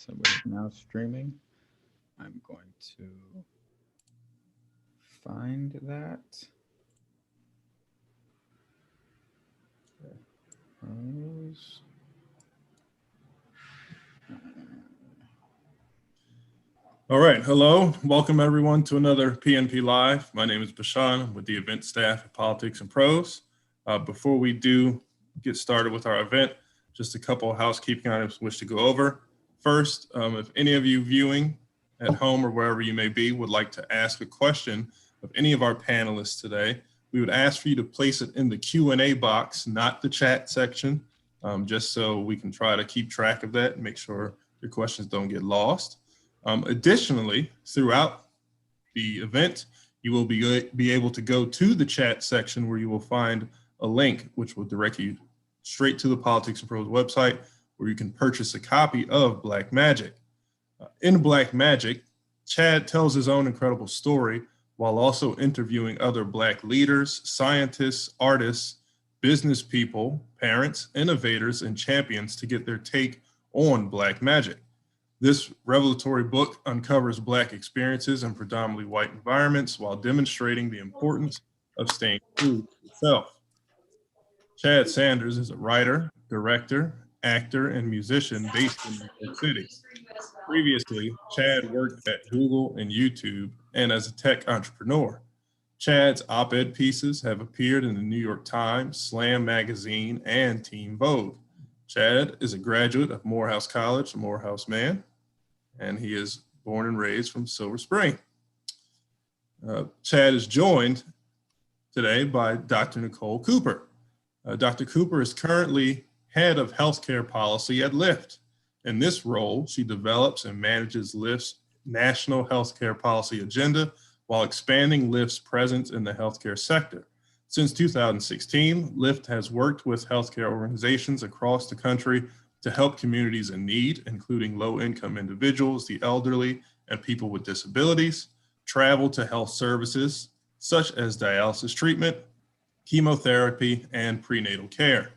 So we're now streaming. I'm going to find that. Prose. All right. Hello. Welcome, everyone, to another PNP Live. My name is Bashan. I'm with the event staff at Politics and Prose. Before we do get started with our event, just a couple of housekeeping items we wish to go over. First, if any of you viewing at home or wherever you may be would like to ask a question of any of our panelists today, we would ask for you to place it in the Q&A box, not the chat section, just so we can try to keep track of that and make sure your questions don't get lost. Additionally, throughout the event, you will be able to go to the chat section where you will find a link which will direct you straight to the Politics and Prose website where you can purchase a copy of Black Magic. In Black Magic, Chad tells his own incredible story while also interviewing other Black leaders, scientists, artists, business people, parents, innovators, and champions to get their take on Black magic. This revelatory book uncovers Black experiences in predominantly white environments while demonstrating the importance of staying true to yourself. Chad Sanders is a writer, director, actor, and musician based in New York City. Previously, Chad worked at Google and YouTube and as a tech entrepreneur. Chad's op-ed pieces have appeared in the New York Times, Slam Magazine, and Teen Vogue. Chad is a graduate of Morehouse College, a Morehouse man, and he is born and raised from Silver Spring. Chad is joined today by Dr. Nicole Cooper. Dr. Cooper is currently head of healthcare policy at Lyft. In this role, she develops and manages Lyft's national healthcare policy agenda while expanding Lyft's presence in the healthcare sector. Since 2016, Lyft has worked with healthcare organizations across the country to help communities in need, including low-income individuals, the elderly, and people with disabilities, travel to health services such as dialysis treatment, chemotherapy, and prenatal care.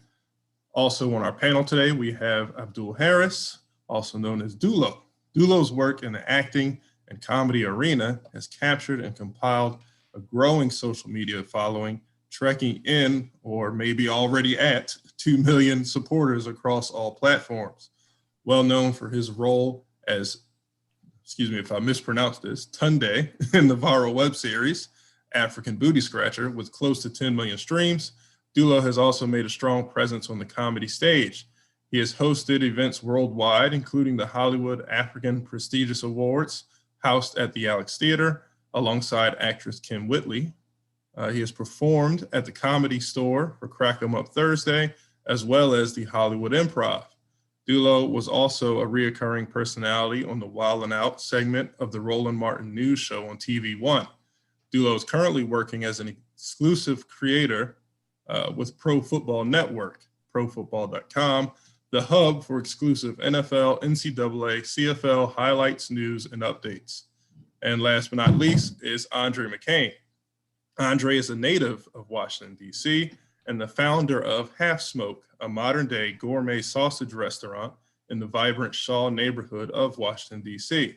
Also on our panel today, we have Abdul Harris, also known as Dulo. Dulo's work in the acting and comedy arena has captured and compiled a growing social media following, trekking in, or maybe already at, 2 million supporters across all platforms. Well known for his role as, excuse me if I mispronounce this, Tunde in the viral web series, African Booty Scratcher, with close to 10 million streams. Dulo has also made a strong presence on the comedy stage. He has hosted events worldwide, including the Hollywood African Prestigious Awards, housed at the Alex Theater, alongside actress Kim Whitley. He has performed at the Comedy Store for Crack 'em Up Thursday, as well as the Hollywood Improv. Dulo was also a reoccurring personality on the Wild 'N Out segment of the Roland Martin News Show on TV1. Dulo is currently working as an exclusive creator with Pro Football Network, profootball.com, the hub for exclusive NFL, NCAA, CFL highlights, news, and updates. And last but not least is Andre McCain. Andre is a native of Washington, D.C., and the founder of Half Smoke, a modern-day gourmet sausage restaurant in the vibrant Shaw neighborhood of Washington, D.C.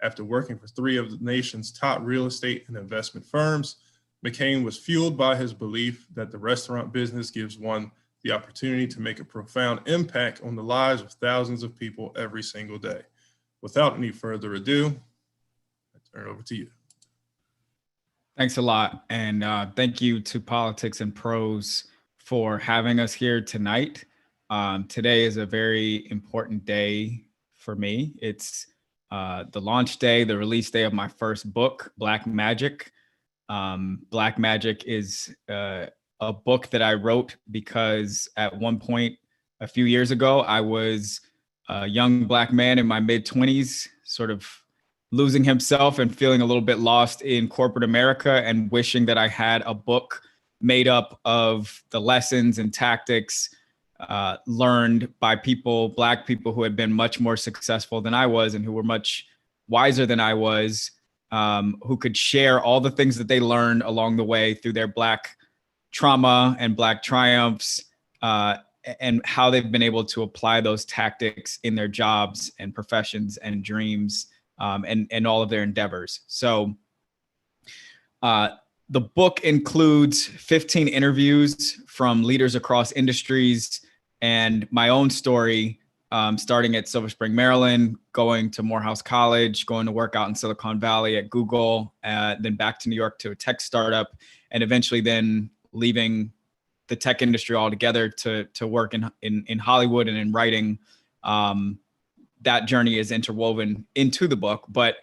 After working for 3 of the nation's top real estate and investment firms, McCain was fueled by his belief that the restaurant business gives one the opportunity to make a profound impact on the lives of thousands of people every single day. Without any further ado, I turn it over to you. Thanks a lot. And thank you to Politics and Prose for having us here tonight. Today is a very important day for me. It's the launch day, the release day of my first book, Black Magic. Black Magic is a book that I wrote because at one point a few years ago, I was a young Black man in my mid-20s, sort of losing himself and feeling a little bit lost in corporate America and wishing that I had a book made up of the lessons and tactics learned by people, Black people who had been much more successful than I was and who were much wiser than I was, who could share all the things that they learned along the way through their Black trauma and Black triumphs, and how they've been able to apply those tactics in their jobs and professions and dreams, and all of their endeavors. So the book includes 15 interviews from leaders across industries and my own story, starting at Silver Spring, Maryland, going to Morehouse College, going to work out in Silicon Valley at Google, then back to New York to a tech startup, and eventually then leaving the tech industry altogether to work in Hollywood and in writing. That journey is interwoven into the book. But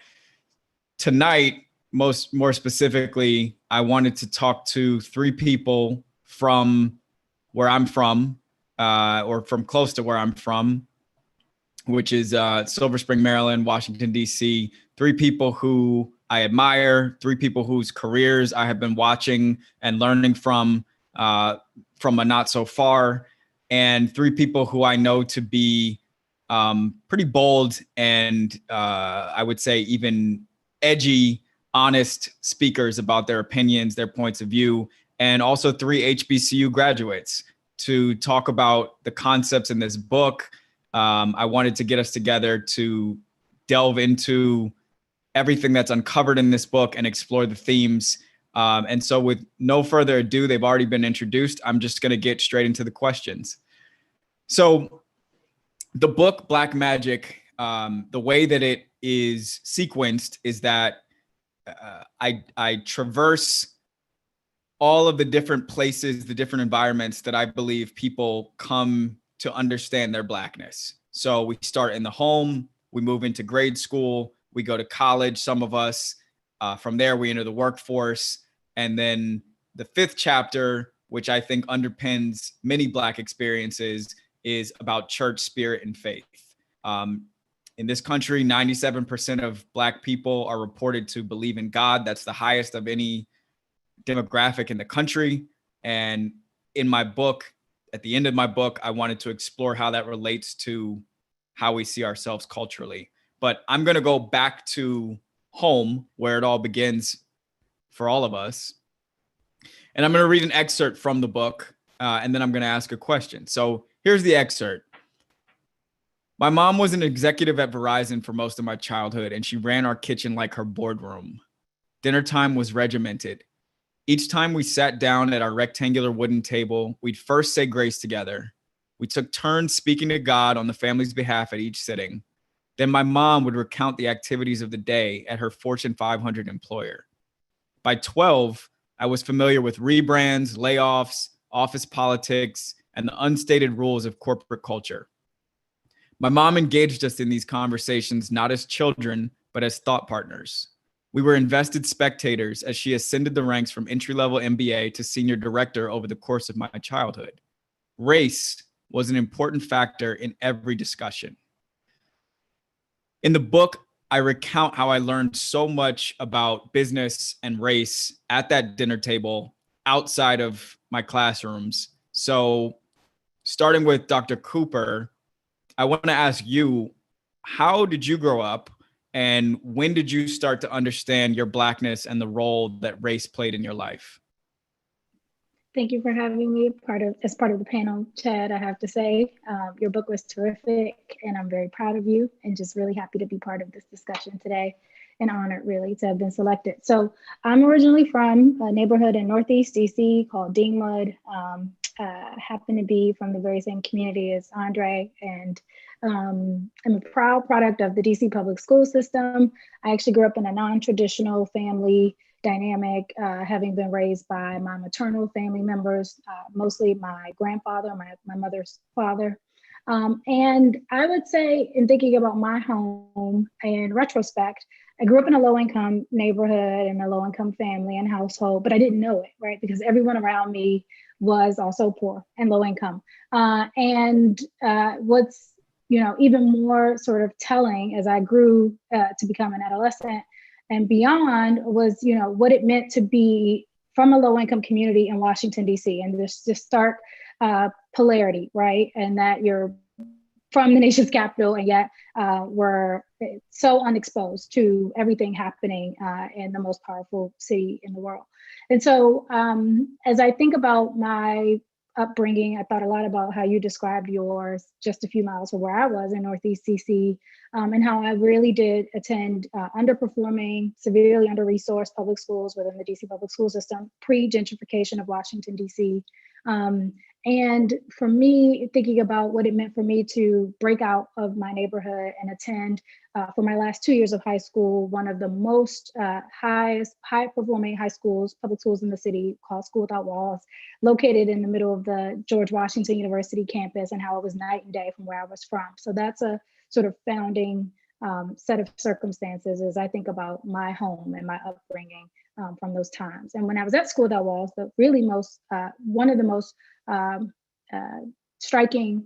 tonight, more specifically, I wanted to talk to three people from where I'm from, or from close to where I'm from, which is Silver Spring, Maryland, Washington, D.C. Three people who I admire, three people whose careers I have been watching and learning from a not so far, and three people who I know to be pretty bold and I would say even edgy, honest speakers about their opinions, their points of view, and also three HBCU graduates to talk about the concepts in this book. I wanted to get us together to delve into everything that's uncovered in this book and explore the themes. And so with no further ado, they've already been introduced. I'm just going to get straight into the questions. So the book Black Magic, the way that it is sequenced is that I traverse all of the different places, the different environments that I believe people come to understand their Blackness. So we start in the home, we move into grade school, we go to college, some of us. From there, we enter the workforce. And then the fifth chapter, which I think underpins many Black experiences, is about church spirit and faith. In this country, 97% of Black people are reported to believe in God. That's the highest of any demographic in the country. And in my book, at the end of my book, I wanted to explore how that relates to how we see ourselves culturally. But I'm going to go back to home where it all begins for all of us. And I'm going to read an excerpt from the book, and then I'm going to ask a question. So here's the excerpt. My mom was an executive at Verizon for most of my childhood, and she ran our kitchen like her boardroom. Dinner time was regimented. Each time we sat down at our rectangular wooden table, we'd first say grace together. We took turns speaking to God on the family's behalf at each sitting. Then my mom would recount the activities of the day at her Fortune 500 employer. By 12, I was familiar with rebrands, layoffs, office politics, and the unstated rules of corporate culture. My mom engaged us in these conversations not as children, but as thought partners. We were invested spectators as she ascended the ranks from entry-level MBA to senior director over the course of my childhood. Race was an important factor in every discussion. In the book, I recount how I learned so much about business and race at that dinner table outside of my classrooms. So starting with Dr. Cooper, I want to ask you, how did you grow up and when did you start to understand your Blackness and the role that race played in your life? Thank you for having me as part of the panel, Chad. I have to say, your book was terrific and I'm very proud of you and just really happy to be part of this discussion today and honored really to have been selected. So I'm originally from a neighborhood in Northeast DC called Dingmud. Happen to be from the very same community as Andre, and I'm a proud product of the DC public school system. I actually grew up in a non-traditional family dynamic, having been raised by my maternal family members, mostly my grandfather, my mother's father. And I would say, in thinking about my home in retrospect, I grew up in a low-income neighborhood and a low-income family and household, but I didn't know it, right? Because everyone around me was also poor and low income. What's even more sort of telling as I grew to become an adolescent and beyond was what it meant to be from a low income community in Washington, D.C. and this stark polarity, right? And that you're from the nation's capital and yet we're so unexposed to everything happening in the most powerful city in the world. And so as I think about my upbringing, I thought a lot about how you described yours just a few miles from where I was in Northeast DC, and how I really did attend underperforming, severely under-resourced public schools within the DC public school system, pre-gentrification of Washington, DC. And for me, thinking about what it meant for me to break out of my neighborhood and attend for my last 2 years of high school, one of the most high-performing high schools, public schools in the city, called School Without Walls, located in the middle of the George Washington University campus, and how it was night and day from where I was from. So that's a sort of founding set of circumstances as I think about my home and my upbringing from those times. And when I was at School Without Walls, one of the most striking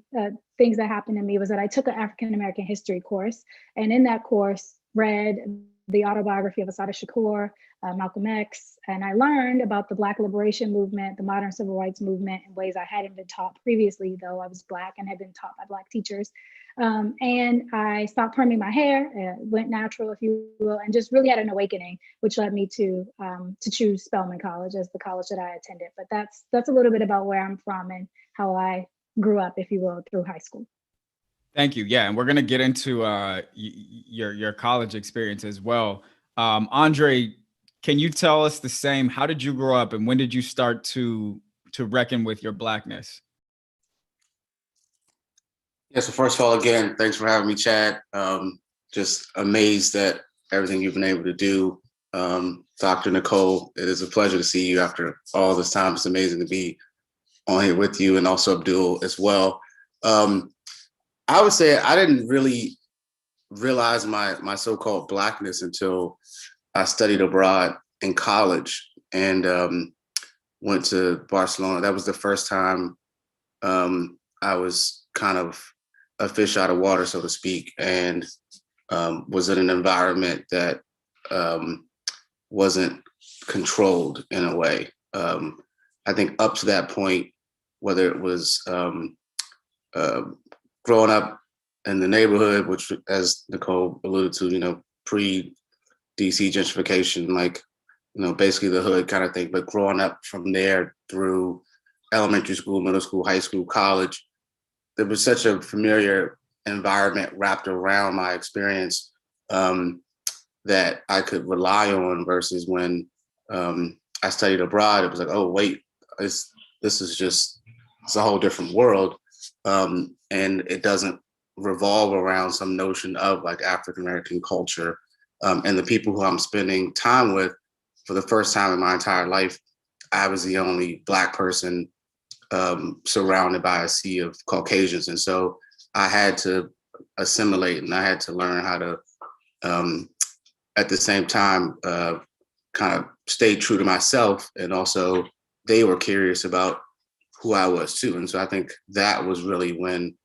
things that happened to me was that I took an African American history course, and in that course read the autobiography of Assata Shakur, Malcolm X, and I learned about the Black liberation movement, the modern civil rights movement, in ways I hadn't been taught previously, though I was Black and had been taught by Black teachers. And I stopped perming my hair, went natural, if you will, and just really had an awakening, which led me to choose Spelman College as the college that I attended. But that's a little bit about where I'm from and how I grew up, if you will, through high school. Thank you. Yeah, and we're gonna get into your college experience as well. Andre, can you tell us the same? How did you grow up, and when did you start to reckon with your Blackness? Yeah, so first of all, again, thanks for having me, Chad. Just amazed at everything you've been able to do. Dr. Nicole, it is a pleasure to see you after all this time. It's amazing to be on here with you, and also Abdul as well. I would say I didn't really realize my so-called Blackness until I studied abroad in college and went to Barcelona. That was the first time I was kind of a fish out of water, so to speak, and was in an environment that wasn't controlled in a way. I think up to that point, whether it was growing up in the neighborhood, which, as Nicole alluded to, pre-DC gentrification, like, basically the hood kind of thing, but growing up from there through elementary school, middle school, high school, college, there was such a familiar environment wrapped around my experience that I could rely on, versus when I studied abroad, it was like, oh, wait, it's a whole different world. And it doesn't revolve around some notion of like African-American culture. And the people who I'm spending time with, for the first time in my entire life, I was the only Black person surrounded by a sea of Caucasians. And so I had to assimilate, and I had to learn how to, at the same time, kind of stay true to myself. And also they were curious about who I was too. And so I think that was really when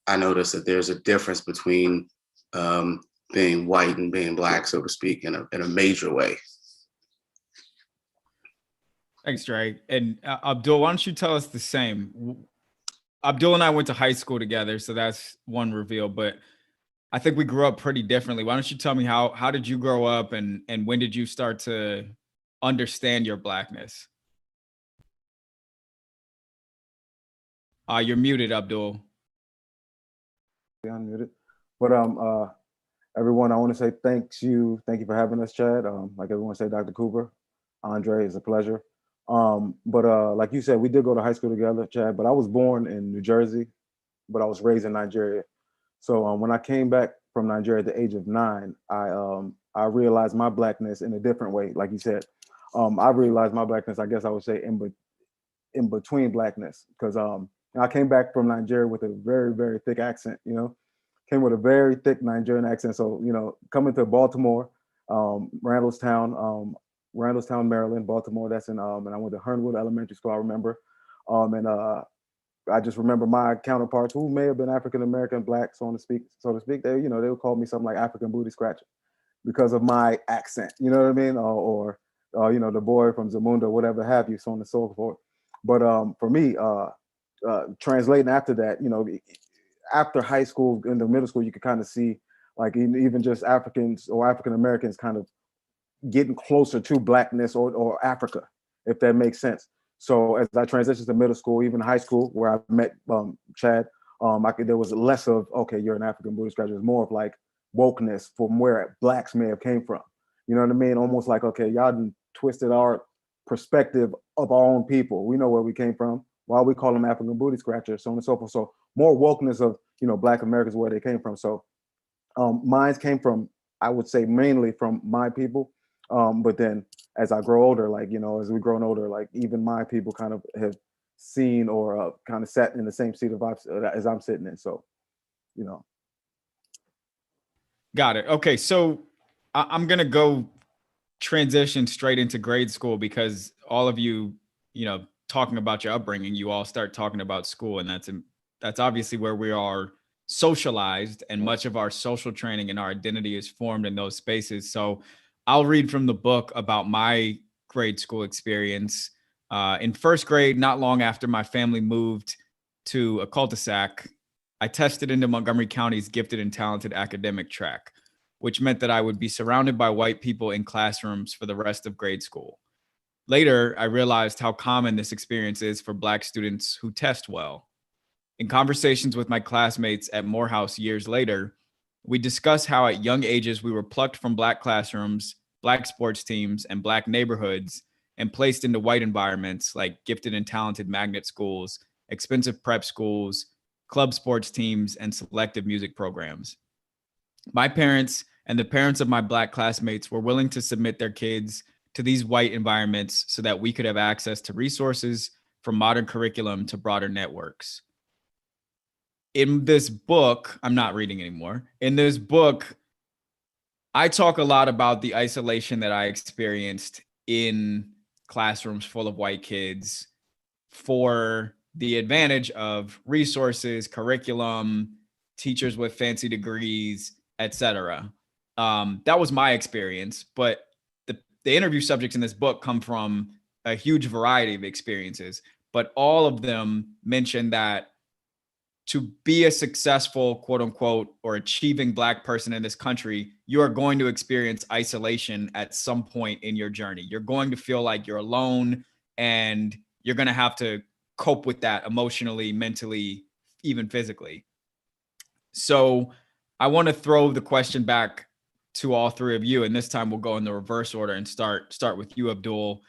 I noticed that there's a difference between being white and being Black, so to speak, in a major way. Thanks, Dre. And Abdul, why don't you tell us the same? Abdul and I went to high school together, so that's one reveal, but I think we grew up pretty differently. Why don't you tell me how did you grow up, and when did you start to understand your Blackness? You're muted, Abdul. Unmuted. But everyone, I want to say thank you for having us, Chad. Like everyone say, Dr. Cooper, Andre, it's a pleasure. But like you said, we did go to high school together, Chad, but I was born in New Jersey, but I was raised in Nigeria. So when I came back from Nigeria at the age of 9, I realized my Blackness in a different way. Like you said, I realized my Blackness, I guess I would say in between Blackness, because I came back from Nigeria with a very, very thick accent, came with a very thick Nigerian accent. So, coming to Baltimore, Randallstown, Maryland, Baltimore, that's and I went to Hernwood Elementary School, I remember. And I just remember my counterparts who may have been African-American, Black, so to speak, they, they would call me something like African booty scratcher because of my accent, you know what I mean? Or the boy from Zamunda, whatever have you, so on and so forth. But for me, translating after that, after high school, in the middle school, you could kind of see like even just Africans or African-Americans kind of getting closer to Blackness or Africa, if that makes sense. So as I transitioned to middle school, even high school, where I met Chad, there was less of, okay, you're an African Buddhist graduate. It was more of like wokeness from where blacks may have came from. You know what I mean? Almost like, okay, y'all done twisted our perspective of our own people. We know where we came from. Why we call them African booty scratchers, so on and so forth. So more wokeness of, Black Americans, where they came from. So mine came from, I would say, mainly from my people. But then as I grow older, like, as we grown older, like even my people kind of have seen or kind of sat in the same seat as I'm sitting in. So, Got it. Okay. So I'm going to go transition straight into grade school, because all of you, talking about your upbringing, you all start talking about school, and that's obviously where we are socialized, and much of our social training and our identity is formed in those spaces. So I'll read from the book about my grade school experience. In first grade, not long after my family moved to a cul-de-sac, I tested into Montgomery County's gifted and talented academic track, which meant that I would be surrounded by white people in classrooms for the rest of grade school. Later, I realized how common this experience is for Black students who test well. In conversations with my classmates at Morehouse years later, we discussed how at young ages we were plucked from Black classrooms, Black sports teams, and Black neighborhoods and placed into white environments like gifted and talented magnet schools, expensive prep schools, club sports teams, and selective music programs. My parents and the parents of my Black classmates were willing to submit their kids to these white environments so that we could have access to resources, from modern curriculum to broader networks. In this book, I'm not reading anymore. In this book, I talk a lot about the isolation that I experienced in classrooms full of white kids for the advantage of resources, curriculum, teachers with fancy degrees, etc. That was my experience, but the interview subjects in this book come from a huge variety of experiences, but all of them mention that to be a successful, quote unquote, or achieving Black person in this country, you are going to experience isolation at some point in your journey. You're going to feel like you're alone, and you're going to have to cope with that emotionally, mentally, even physically. So I want to throw the question back to all three of you, and this time we'll go in the reverse order and start with you, Abdul.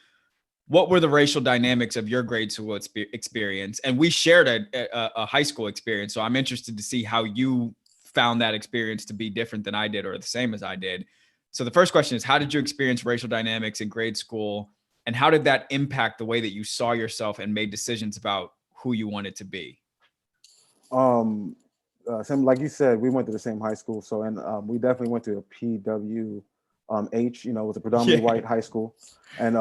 What were the racial dynamics of your grade school experience? And we shared a high school experience, so I'm interested to see how you found that experience to be different than I did, or the same as I did. So the first question is, how did you experience racial dynamics in grade school, and how did that impact the way that you saw yourself and made decisions about who you wanted to be? Same, like you said, we went to the same high school. So, and we definitely went to a PWH, it was a predominantly white high school. And,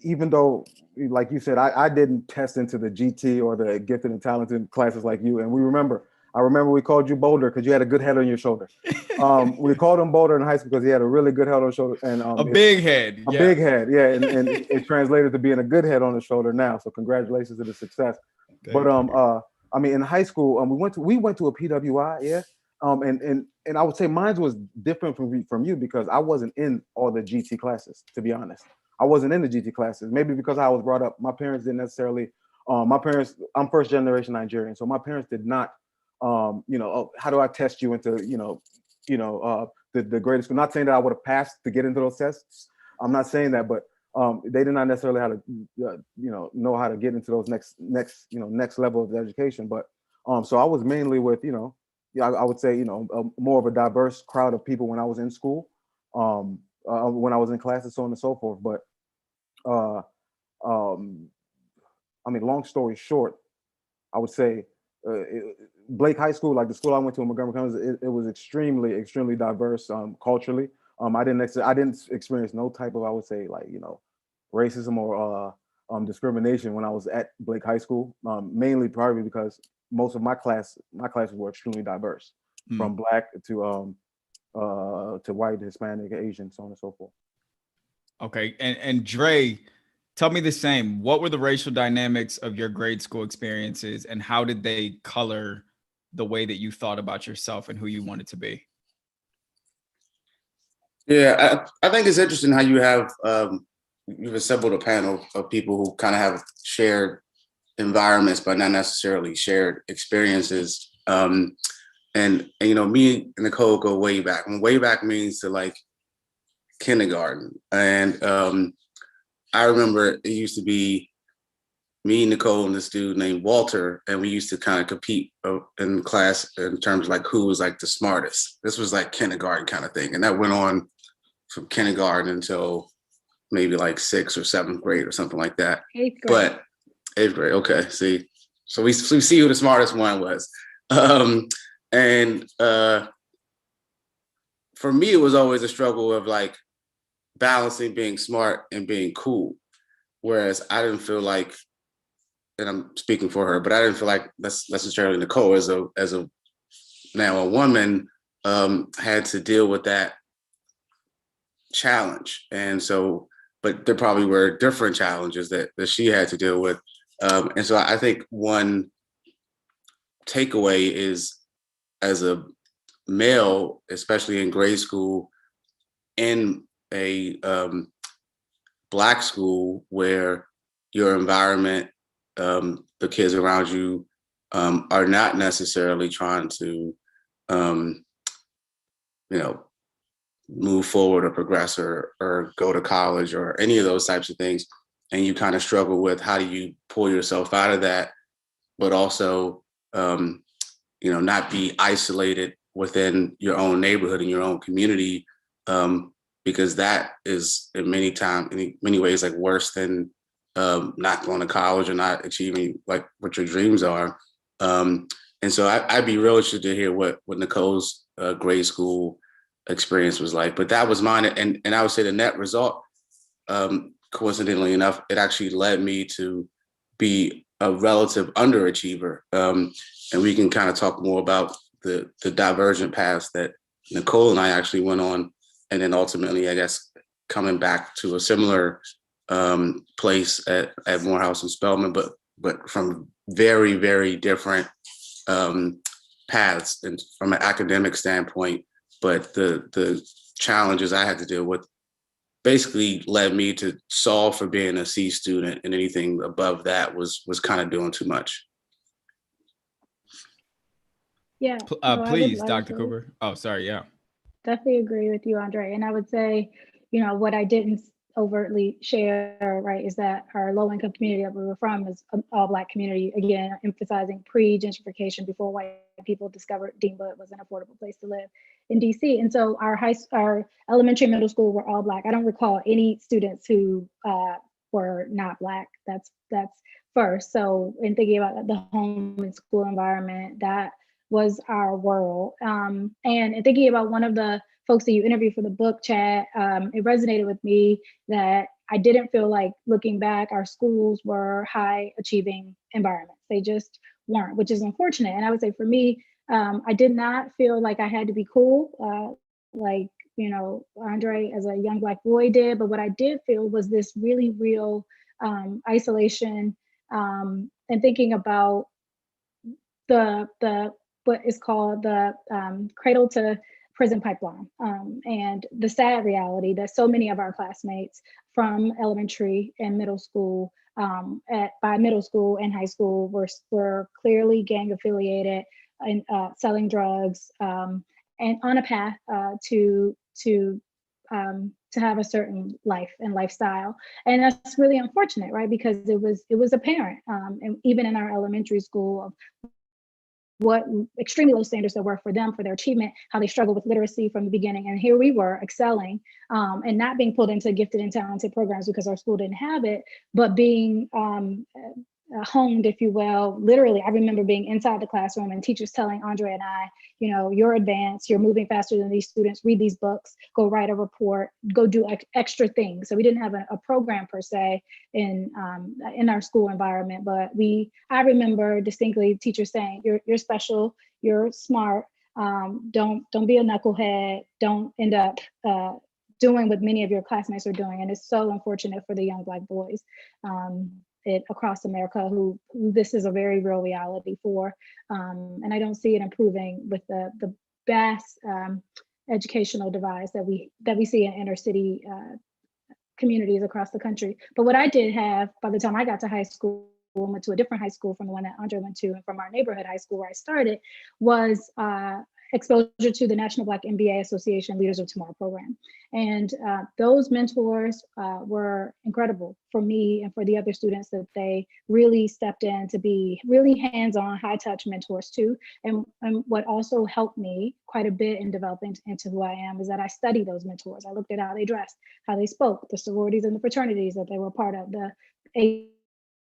even though, like you said, I didn't test into the GT or the gifted and talented classes like you. And I remember we called you Boulder because you had a good head on your shoulder. We called him Boulder in high school because he had a really good head on his sholders. And a big head. Big head, yeah. And it translated to being a good head on his shoulder now. So congratulations to the success. But in high school, we went to a PWI, yeah. And I would say mine was different from you because I wasn't in all the GT classes, to be honest. I wasn't in the GT classes, maybe because I was brought up. My parents didn't necessarily, I'm first generation Nigerian. So my parents did not, how do I test you into, the greatest school? Not saying that I would have passed to get into those tests. I'm not saying that, but they did not necessarily how to, know how to get into those next level of education. But so I was mainly with, I would say, more of a diverse crowd of people when I was in school, when I was in classes, so on and so forth. But long story short, I would say Blake High School, like the school I went to in Montgomery County, it was extremely, extremely diverse culturally. I didn't experience no type of, I would say, like, racism or discrimination when I was at Blake High School, mainly probably because most of my classes were extremely diverse, from Black to white, Hispanic, Asian, so on and so forth. Okay, and Dre, tell me the same. What were the racial dynamics of your grade school experiences, and how did they color the way that you thought about yourself and who you wanted to be? Yeah, I think it's interesting how you have you've assembled a panel of people who kind of have shared environments, but not necessarily shared experiences. And you know, me and Nicole go way back. And way back means to like kindergarten. And I remember it used to be me, Nicole, and this dude named Walter, and we used to kind of compete in class in terms of like who was like the smartest. This was like kindergarten kind of thing. And that went on from kindergarten until maybe like 6th or 7th grade or something like that. 8th grade. But 8th grade, okay, see. So we see who the smartest one was. For me, it was always a struggle of like balancing being smart and being cool. Whereas I didn't feel like, and I'm speaking for her, but I didn't feel like that's necessarily Nicole as a now a woman had to deal with that challenge. And so, but there probably were different challenges that she had to deal with. And so I think one takeaway is, as a male, especially in grade school, in a Black school where your environment, the kids around you are not necessarily trying to, move forward or progress or go to college or any of those types of things. And you kind of struggle with how do you pull yourself out of that, but also, not be isolated within your own neighborhood and your own community, because that is in many ways like worse than not going to college or not achieving like what your dreams are. And so I'd be real interested to hear what Nicole's grade school experience was like. But that was mine, and I would say the net result, coincidentally enough, it actually led me to be a relative underachiever. And we can kind of talk more about the divergent paths that Nicole and I actually went on, and then ultimately, I guess, coming back to a similar place at Morehouse and Spelman, but from very, very different paths and from an academic standpoint. But the challenges I had to deal with basically led me to solve for being a C student, and anything above that was kind of doing too much. Yeah. Please, Dr. Cooper. Oh, sorry. Yeah. Definitely agree with you, Andre. And I would say, what I didn't overtly share, right, is that our low-income community that we were from is an all-Black community, again, emphasizing pre-gentrification before white people discovered Deanwood was an affordable place to live in DC. And so our elementary and middle school were all Black. I don't recall any students who were not Black. That's first. So in thinking about the home and school environment, that was our world. And in thinking about one of the folks that you interviewed for the book, Chad, it resonated with me that I didn't feel like, looking back, our schools were high achieving environments. They just weren't, which is unfortunate. And I would say for me, I did not feel like I had to be cool, like, Andre as a young Black boy did. But what I did feel was this really real isolation, and thinking about the what is called the cradle to prison pipeline, and the sad reality that so many of our classmates from elementary and middle school, by middle school and high school, were clearly gang affiliated and selling drugs, and on a path to have a certain life and lifestyle. And that's really unfortunate, right? Because it was apparent, and even in our elementary school, of what extremely low standards there were for them, for their achievement, how they struggled with literacy from the beginning. And here we were excelling, and not being pulled into gifted and talented programs because our school didn't have it, but being honed, if you will. Literally, I remember being inside the classroom and teachers telling Andre and I, you're advanced, you're moving faster than these students, read these books, go write a report, go do extra things. So we didn't have a program per se in our school environment, but I remember distinctly teachers saying, you're special, you're smart, don't be a knucklehead, don't end up doing what many of your classmates are doing. And it's so unfortunate for the young Black boys across America who this is a very real reality for. And I don't see it improving with the vast educational divides that we see in inner city communities across the country. But what I did have by the time I got to high school and went to a different high school from the one that Andre went to and from our neighborhood high school where I started was exposure to the National Black MBA Association Leaders of Tomorrow program. And those mentors were incredible for me and for the other students, that they really stepped in to be really hands-on, high-touch mentors too. And what also helped me quite a bit in developing into who I am is that I studied those mentors. I looked at how they dressed, how they spoke, the sororities and the fraternities that they were part of, the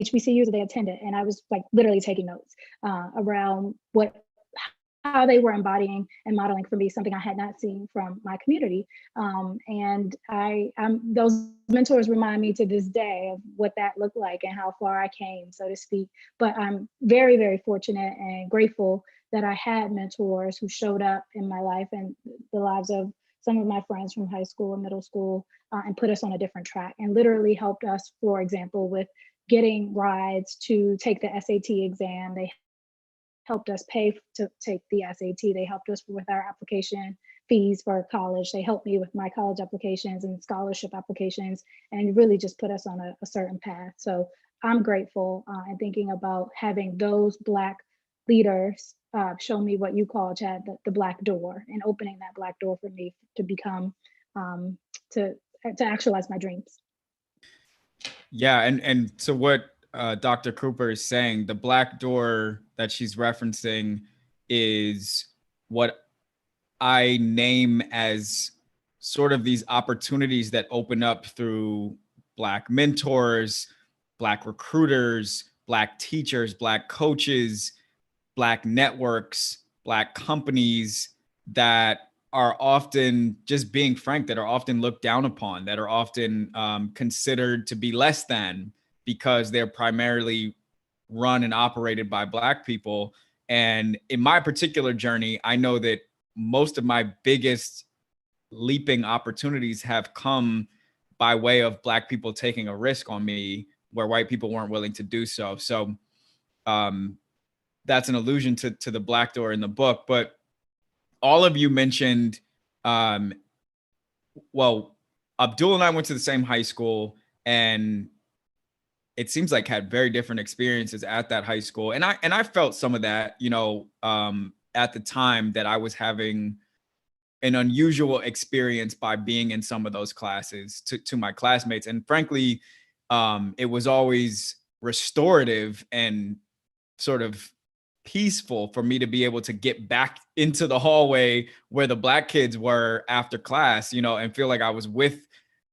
HBCUs that they attended. And I was like literally taking notes around how they were embodying and modeling for me something I had not seen from my community. And those mentors remind me to this day of what that looked like and how far I came, so to speak. But I'm very, very fortunate and grateful that I had mentors who showed up in my life and the lives of some of my friends from high school and middle school and put us on a different track and literally helped us, for example, with getting rides to take the SAT exam. They helped us pay to take the SAT. They helped us with our application fees for college. They helped me with my college applications and scholarship applications and really just put us on a certain path. So I'm grateful and thinking about having those Black leaders show me what you call, Chad, the Black door, and opening that Black door for me to become, to actualize my dreams. Yeah, and so what Dr. Cooper is saying, the Black door that she's referencing is what I name as sort of these opportunities that open up through Black mentors, Black recruiters, Black teachers, Black coaches, Black networks, Black companies that are often, just being frank, that are often looked down upon, that are often considered to be less than, because they're primarily run and operated by Black people. And in my particular journey, I know that most of my biggest leaping opportunities have come by way of Black people taking a risk on me where white people weren't willing to do so. So that's an allusion to the Black door in the book. But all of you mentioned, well, Abdul and I went to the same high school, and it seems like had very different experiences at that high school. And I felt some of that, at the time, that I was having an unusual experience by being in some of those classes to my classmates. And frankly, it was always restorative and sort of peaceful for me to be able to get back into the hallway where the Black kids were after class, and feel like I was with,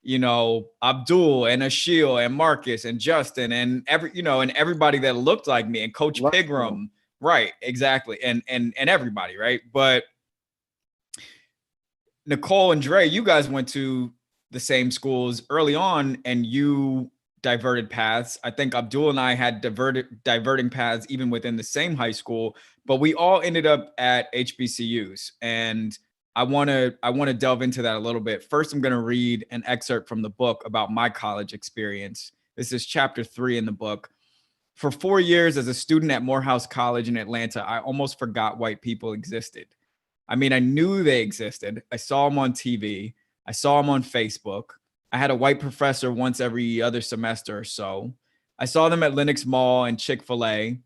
Abdul and Ashil and Marcus and Justin and everybody that looked like me, and Coach Pigram. Right. Exactly. And everybody. Right. But Nicole and Dre, you guys went to the same schools early on, and you diverted paths. I think Abdul and I had diverting paths even within the same high school, but we all ended up at HBCUs. And I want to delve into that a little bit. First, I'm going to read an excerpt from the book about my college experience. This is chapter 3 in the book. For 4 years as a student at Morehouse College in Atlanta, I almost forgot white people existed. I mean, I knew they existed. I saw them on TV. I saw them on Facebook. I had a white professor once every other semester or so. I saw them at Lenox Mall and Chick-fil-A,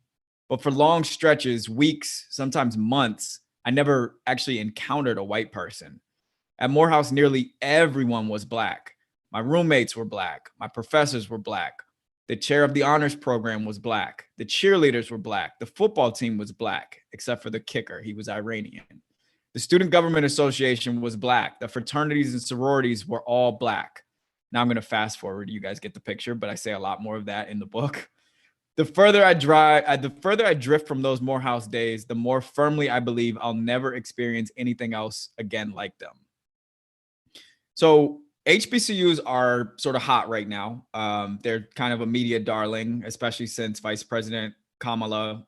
but for long stretches, weeks, sometimes months, I never actually encountered a white person. At Morehouse, nearly everyone was Black. My roommates were Black. My professors were Black. The chair of the honors program was Black. The cheerleaders were Black. The football team was Black, except for the kicker. He was Iranian. The Student Government Association was Black. The fraternities and sororities were all Black. Now I'm going to fast forward. You guys get the picture, but I say a lot more of that in the book. The further I drift from those Morehouse days, the more firmly I believe I'll never experience anything else again like them. So HBCUs are sort of hot right now. They're kind of a media darling, especially since Vice President Kamala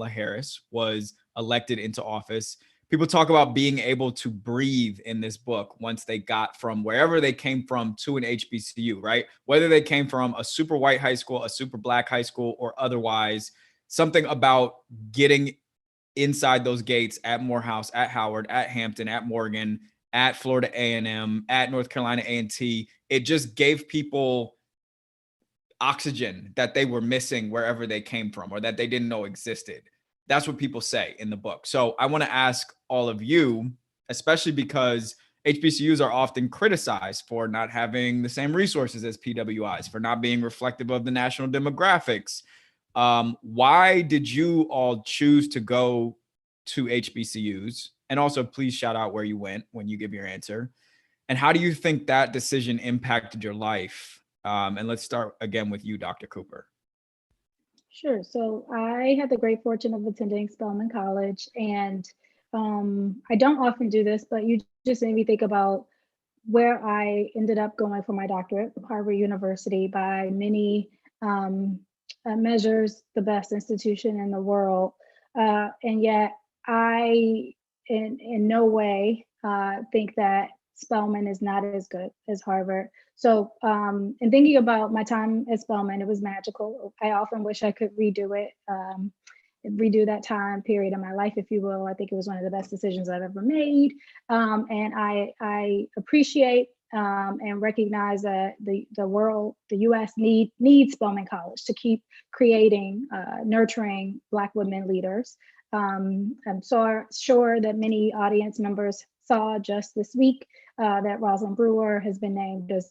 Harris was elected into office. People talk about being able to breathe in this book once they got from wherever they came from to an HBCU, right? Whether they came from a super white high school, a super Black high school, or otherwise, something about getting inside those gates at Morehouse, at Howard, at Hampton, at Morgan, at Florida A&M, at North Carolina A&T. It just gave people oxygen that they were missing wherever they came from or that they didn't know existed. That's what people say in the book. So I want to ask all of you, especially because HBCUs are often criticized for not having the same resources as PWIs, for not being reflective of the national demographics. Why did you all choose to go to HBCUs? And also, please shout out where you went when you give your answer. And how do you think that decision impacted your life? And let's start again with you, Dr. Cooper. Sure. So I had the great fortune of attending Spelman College, and I don't often do this, but you just made me think about where I ended up going for my doctorate, Harvard University, by many measures, the best institution in the world. And yet I, in no way, think that Spelman is not as good as Harvard. So in thinking about my time at Spelman, it was magical. I often wish I could redo it, redo that time period in my life, if you will. I think it was one of the best decisions I've ever made. And I appreciate and recognize that the world, the US needs Spelman College to keep creating, nurturing Black women leaders. I'm so sure that many audience members saw just this week that Rosalind Brewer has been named as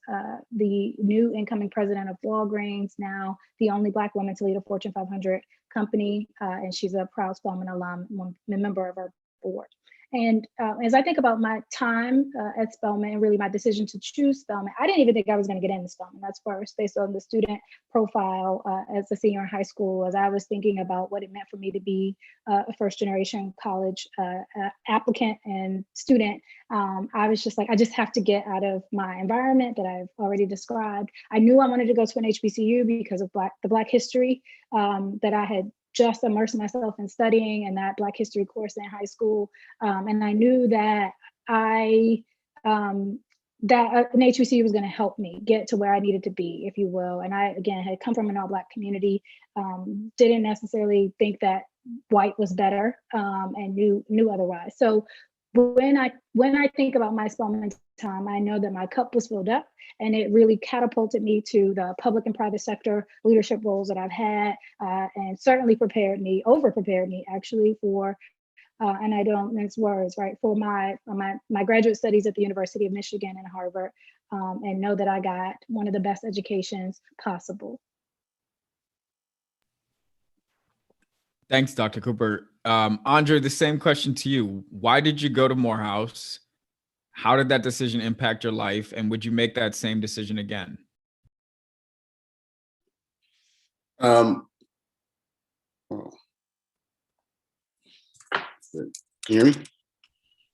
the new incoming president of Walgreens, now the only Black woman to lead a Fortune 500 company, and she's a proud Spelman alum, member of our board. And as I think about my time at Spelman and really my decision to choose Spelman, I didn't even think I was going to get into Spelman. That's first, based on the student profile as a senior in high school. As I was thinking about what it meant for me to be a first generation college applicant and student, I was just like, I just have to get out of my environment that I've already described. I knew I wanted to go to an HBCU because of the Black history that I had just immersed myself in studying and that Black history course in high school. And I knew that that an HBCU was going to help me get to where I needed to be, if you will. And I, again, had come from an all Black community, didn't necessarily think that white was better, and knew otherwise. So when I think about my Spelman time, I know that my cup was filled up, and it really catapulted me to the public and private sector leadership roles that I've had, and certainly over prepared me actually for, and I don't mince words, right, for my graduate studies at the University of Michigan and Harvard, and know that I got one of the best educations possible. Thanks, Dr. Cooper. Andre, the same question to you. Why did you go to Morehouse? How did that decision impact your life? And would you make that same decision again? Can you hear me?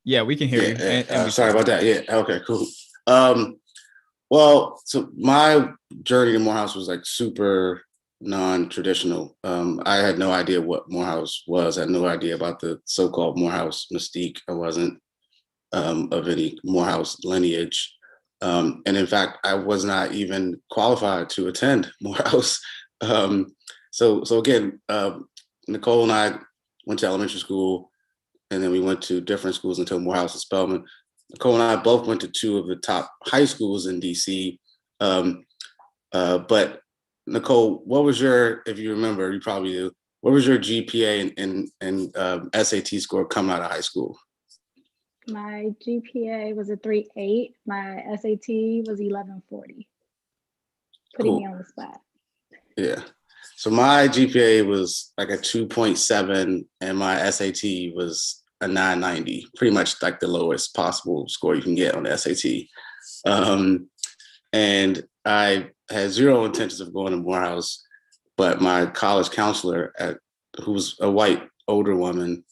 Yeah, we can hear you. Yeah, And sorry about that. Yeah, okay, cool. Well, so my journey to Morehouse was like super non-traditional. I had no idea what Morehouse was. I had no idea about the so-called Morehouse mystique. I wasn't of any Morehouse lineage. And in fact, I was not even qualified to attend Morehouse. So again, Nicole and I went to elementary school, and then we went to different schools until Morehouse and Spelman. Nicole and I both went to two of the top high schools in DC. But Nicole, what was your, if you remember, you probably do, what was your GPA and SAT score coming out of high school? My GPA was a 3.8. My SAT was 1140. Putting me on the spot. Yeah. So my GPA was like a 2.7 and my SAT was a 990, pretty much like the lowest possible score you can get on the SAT. And I had zero intentions of going to Morehouse, but my college counselor, who was a white older woman,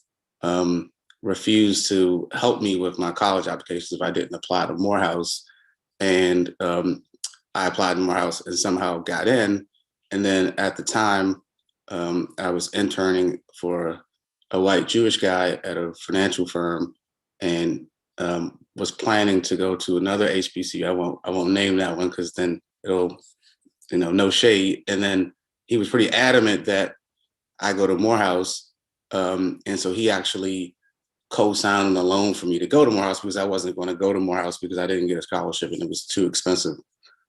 refused to help me with my college applications if I didn't apply to Morehouse. And I applied to Morehouse and somehow got in. And then at the time, I was interning for a white Jewish guy at a financial firm, and was planning to go to another HBCU. I won't name that one because then it'll, no shade. And then he was pretty adamant that I go to Morehouse. And so he actually co-signing a loan for me to go to Morehouse, because I wasn't going to go to Morehouse because I didn't get a scholarship and it was too expensive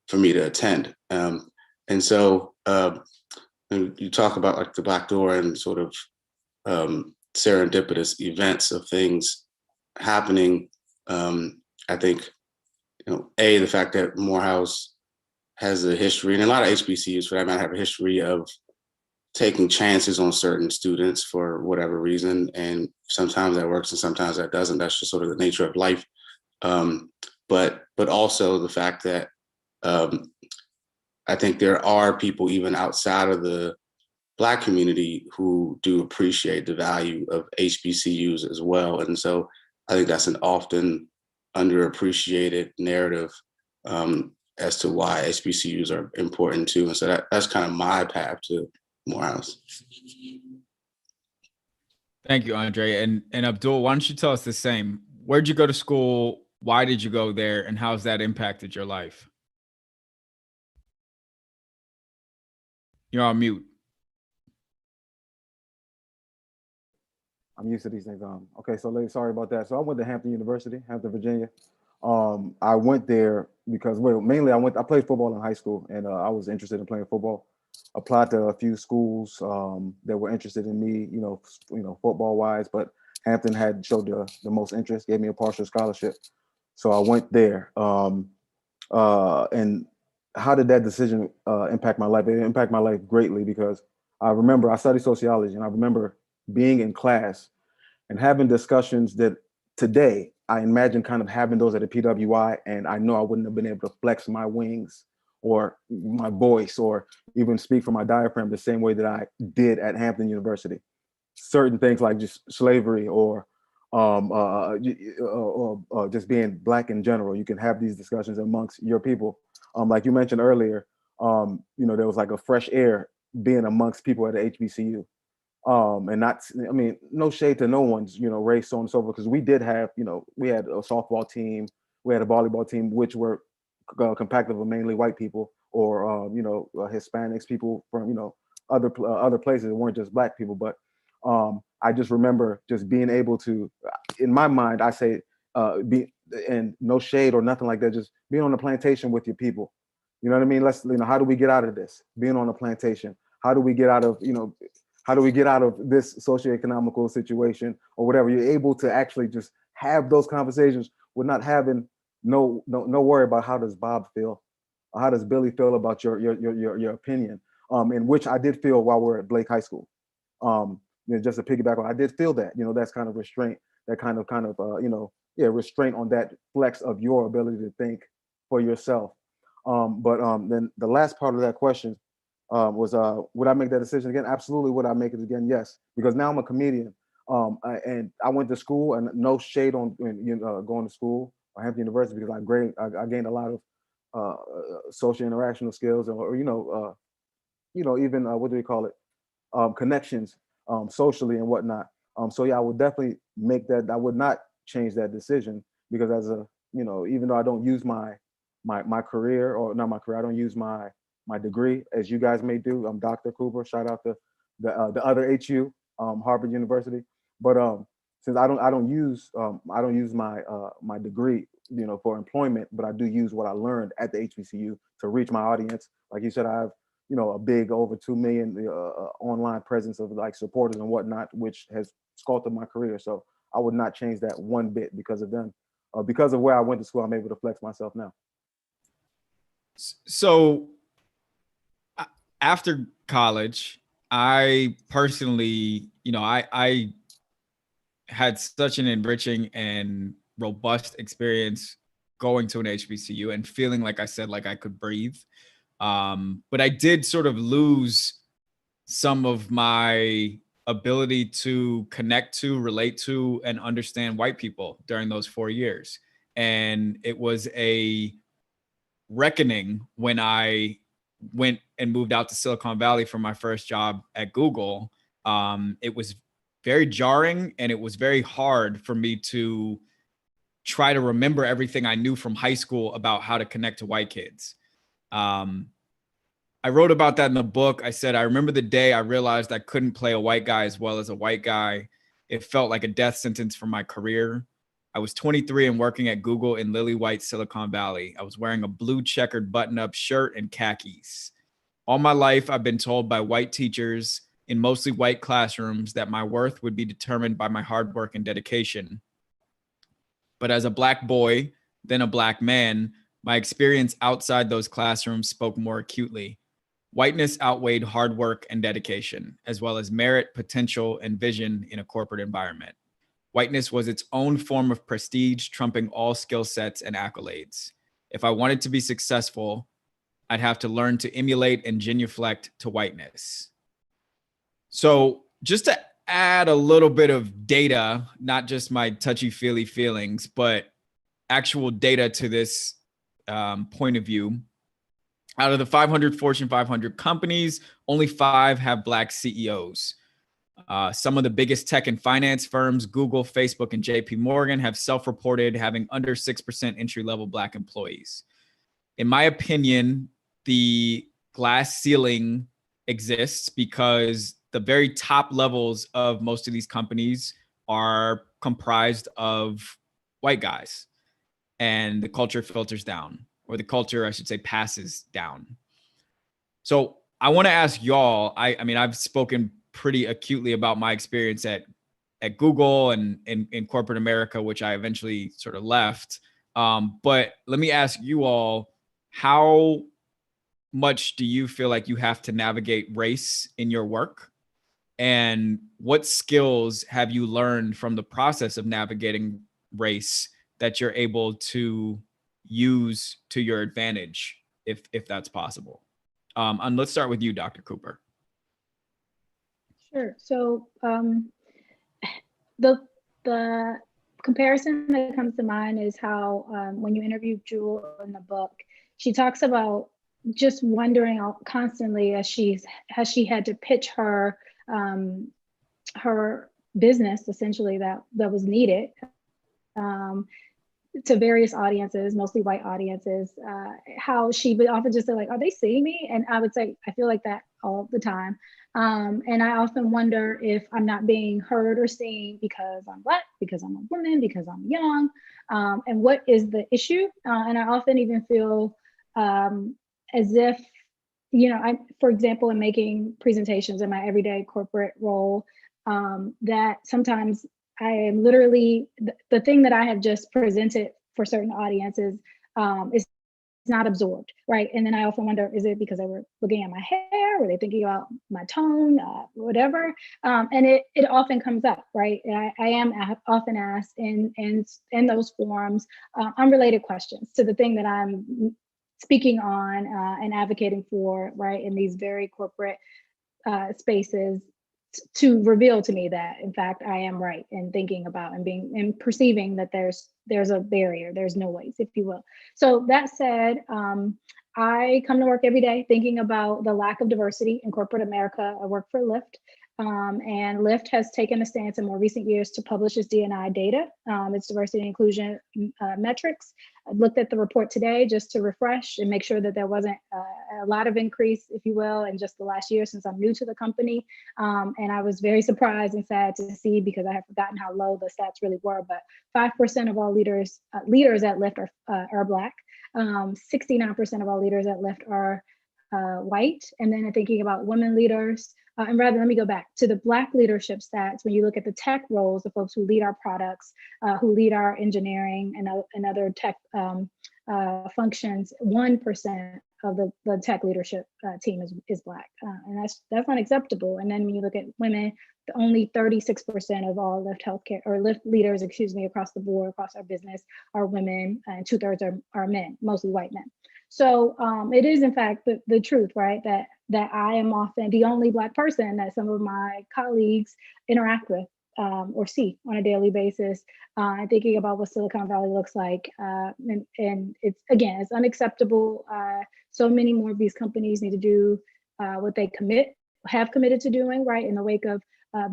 for me to attend. And so you talk about like the back door and sort of serendipitous events of things happening. I think, the fact that Morehouse has a history, and a lot of HBCUs for that matter have a history of taking chances on certain students for whatever reason. And sometimes that works and sometimes that doesn't. That's just sort of the nature of life. But also the fact that I think there are people even outside of the Black community who do appreciate the value of HBCUs as well. And so I think that's an often underappreciated narrative as to why HBCUs are important too. And so that's kind of my path to Morehouse. Thank you, Andre. And Abdul, why don't you tell us the same? Where'd you go to school? Why did you go there? And how's that impacted your life? You're on mute. I'm used to these things. Okay, so ladies, sorry about that. So I went to Hampton University, Hampton, Virginia. I went there because, well, mainly I played football in high school, and I was interested in playing football. Applied to a few schools that were interested in me, football wise, but Hampton had showed the most interest, gave me a partial scholarship. So I went there. And how did that decision impact my life? It impacted my life greatly because I remember I studied sociology, and I remember being in class and having discussions that today I imagine kind of having those at a PWI, and I know I wouldn't have been able to flex my wings or my voice or even speak from my diaphragm the same way that I did at Hampton University. Certain things like just slavery or just being Black in general, you can have these discussions amongst your people. Like you mentioned earlier, there was like a fresh air being amongst people at the HBCU. And not, I mean, no shade to no one's, race, so on and so forth, because we did have, we had a softball team, we had a volleyball team, which were compacted of mainly white people or, Hispanics, people from, other places. It weren't just Black people. But I just remember just being able to, in my mind, I say, and no shade or nothing like that, just being on the plantation with your people. You know what I mean? How do we get out of this? Being on a plantation. How do we get out of, how do we get out of this socioeconomical situation or whatever? You're able to actually just have those conversations with not having no worry about how does Bob feel or how does Billy feel about your opinion. In which I did feel while we're at Blake High School. Just to piggyback on, I did feel that, that's kind of restraint, that kind of restraint on that flex of your ability to think for yourself. But then the last part of that question was, would I make that decision again? Absolutely. Would I make it again? Yes, because now I'm a comedian. And I went to school, and no shade on going to school at Hampton University, because I gained a lot of social interactional skills, or even what do we call it? Connections socially and whatnot. So yeah, I would definitely make that. I would not change that decision, because as a even though I don't use my career, or not my career, I don't use my degree as you guys may do. I'm Dr. Cooper. Shout out to the other HU, Harvard University. But since I don't use my degree for employment, but I do use what I learned at the HBCU to reach my audience. Like you said, I have a big over 2 million online presence of like supporters and whatnot, which has sculpted my career. So I would not change that one bit because of them. Because of where I went to school, I'm able to flex myself now. So after college, I personally, I had such an enriching and robust experience going to an HBCU and feeling, like I said, like I could breathe. But I did sort of lose some of my ability to connect to, relate to, and understand white people during those 4 years. And it was a reckoning when I went and moved out to Silicon Valley for my first job at Google. It was very jarring, and it was very hard for me to try to remember everything I knew from high school about how to connect to white kids. I wrote about that in the book. I said, I remember the day I realized I couldn't play a white guy as well as a white guy. It felt like a death sentence for my career. I was 23 and working at Google in lily white Silicon Valley. I was wearing a blue checkered button-up shirt and khakis. All my life, I've been told by white teachers in mostly white classrooms that my worth would be determined by my hard work and dedication. But as a Black boy, then a Black man, my experience outside those classrooms spoke more acutely. Whiteness outweighed hard work and dedication, as well as merit, potential, and vision in a corporate environment. Whiteness was its own form of prestige, trumping all skill sets and accolades. If I wanted to be successful, I'd have to learn to emulate and genuflect to whiteness. So just to add a little bit of data, not just my touchy-feely feelings, but actual data to this point of view, out of the 500 Fortune 500 companies, only 5 have Black CEOs. Some of the biggest tech and finance firms, Google, Facebook, and JP Morgan, have self-reported having under 6% entry-level Black employees. In my opinion, the glass ceiling exists because the very top levels of most of these companies are comprised of white guys, and the culture filters down, or the culture, I should say, passes down. So I want to ask y'all, I mean, I've spoken pretty acutely about my experience at Google and in corporate America, which I eventually sort of left. But let me ask you all, how much do you feel like you have to navigate race in your work? And what skills have you learned from the process of navigating race that you're able to use to your advantage, if that's possible? And let's start with you, Dr. Cooper. Sure. So the comparison that comes to mind is how when you interview Jewel in the book, she talks about just wondering constantly as she had to pitch her her business, essentially, that was needed to various audiences, mostly white audiences, how she would often just say, like, are they seeing me? And I would say, I feel like that all the time. And I often wonder if I'm not being heard or seen because I'm Black, because I'm a woman, because I'm young, and what is the issue? And I often even feel as if, you know, for example, in making presentations in my everyday corporate role, that sometimes I am literally, the thing that I have just presented for certain audiences is not absorbed, right? And then I often wonder, is it because they were looking at my hair? Were they thinking about my tone, whatever? And it often comes up, right? I am often asked in those forums unrelated questions to the thing that I'm speaking on and advocating for, right, in these very corporate spaces, to reveal to me that, in fact, I am right in thinking about and perceiving that there's a barrier, there's noise, if you will. So that said, I come to work every day thinking about the lack of diversity in corporate America. I work for Lyft. And Lyft has taken a stance in more recent years to publish its D&I data, its diversity and inclusion metrics. I looked at the report today just to refresh and make sure that there wasn't a lot of increase, if you will, in just the last year since I'm new to the company. And I was very surprised and sad to see, because I have forgotten how low the stats really were, but 5% of all leaders at Lyft are Black. 69% of all leaders at Lyft are white. And then thinking about women leaders, and rather, let me go back to the Black leadership stats. When you look at the tech roles, the folks who lead our products, who lead our engineering and other tech functions, 1% of the tech leadership team is Black, and that's not acceptable. And then when you look at women, only 36% of all Lyft healthcare or Lyft leaders, across the board, across our business, are women, and 2/3 are men, mostly white men. So it is, in fact, the truth, right? That I am often the only Black person that some of my colleagues interact with or see on a daily basis, thinking about what Silicon Valley looks like. And it's unacceptable. So many more of these companies need to do what they have committed to doing, right, in the wake of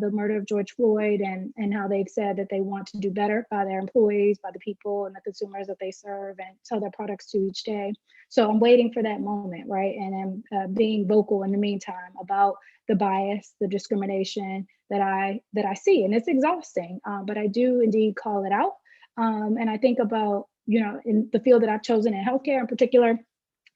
the murder of George Floyd, and how they've said that they want to do better by their employees, by the people and the consumers that they serve and sell their products to each day. So I'm waiting for that moment, right? And I'm being vocal in the meantime about the bias, the discrimination, I see, and it's exhausting. But I do indeed call it out, and I think about, in the field that I've chosen in healthcare in particular,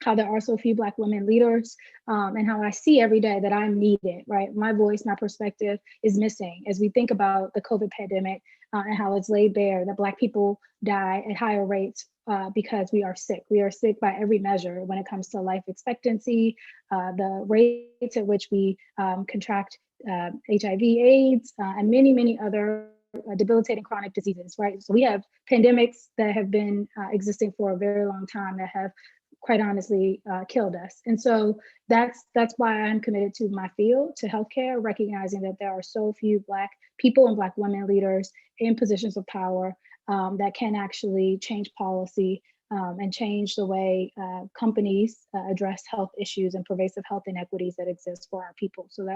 how there are so few Black women leaders, and how I see every day that I'm needed, right? My voice, my perspective is missing as we think about the COVID pandemic, and how it's laid bare that Black people die at higher rates because we are sick. We are sick by every measure when it comes to life expectancy, the rates at which we contract HIV, AIDS, and many, many other debilitating chronic diseases, right? So we have pandemics that have been existing for a very long time that have quite honestly killed us. And so that's why I'm committed to my field, to healthcare, recognizing that there are so few Black people and Black women leaders in positions of power that can actually change policy and change the way companies address health issues and pervasive health inequities that exist for our people. So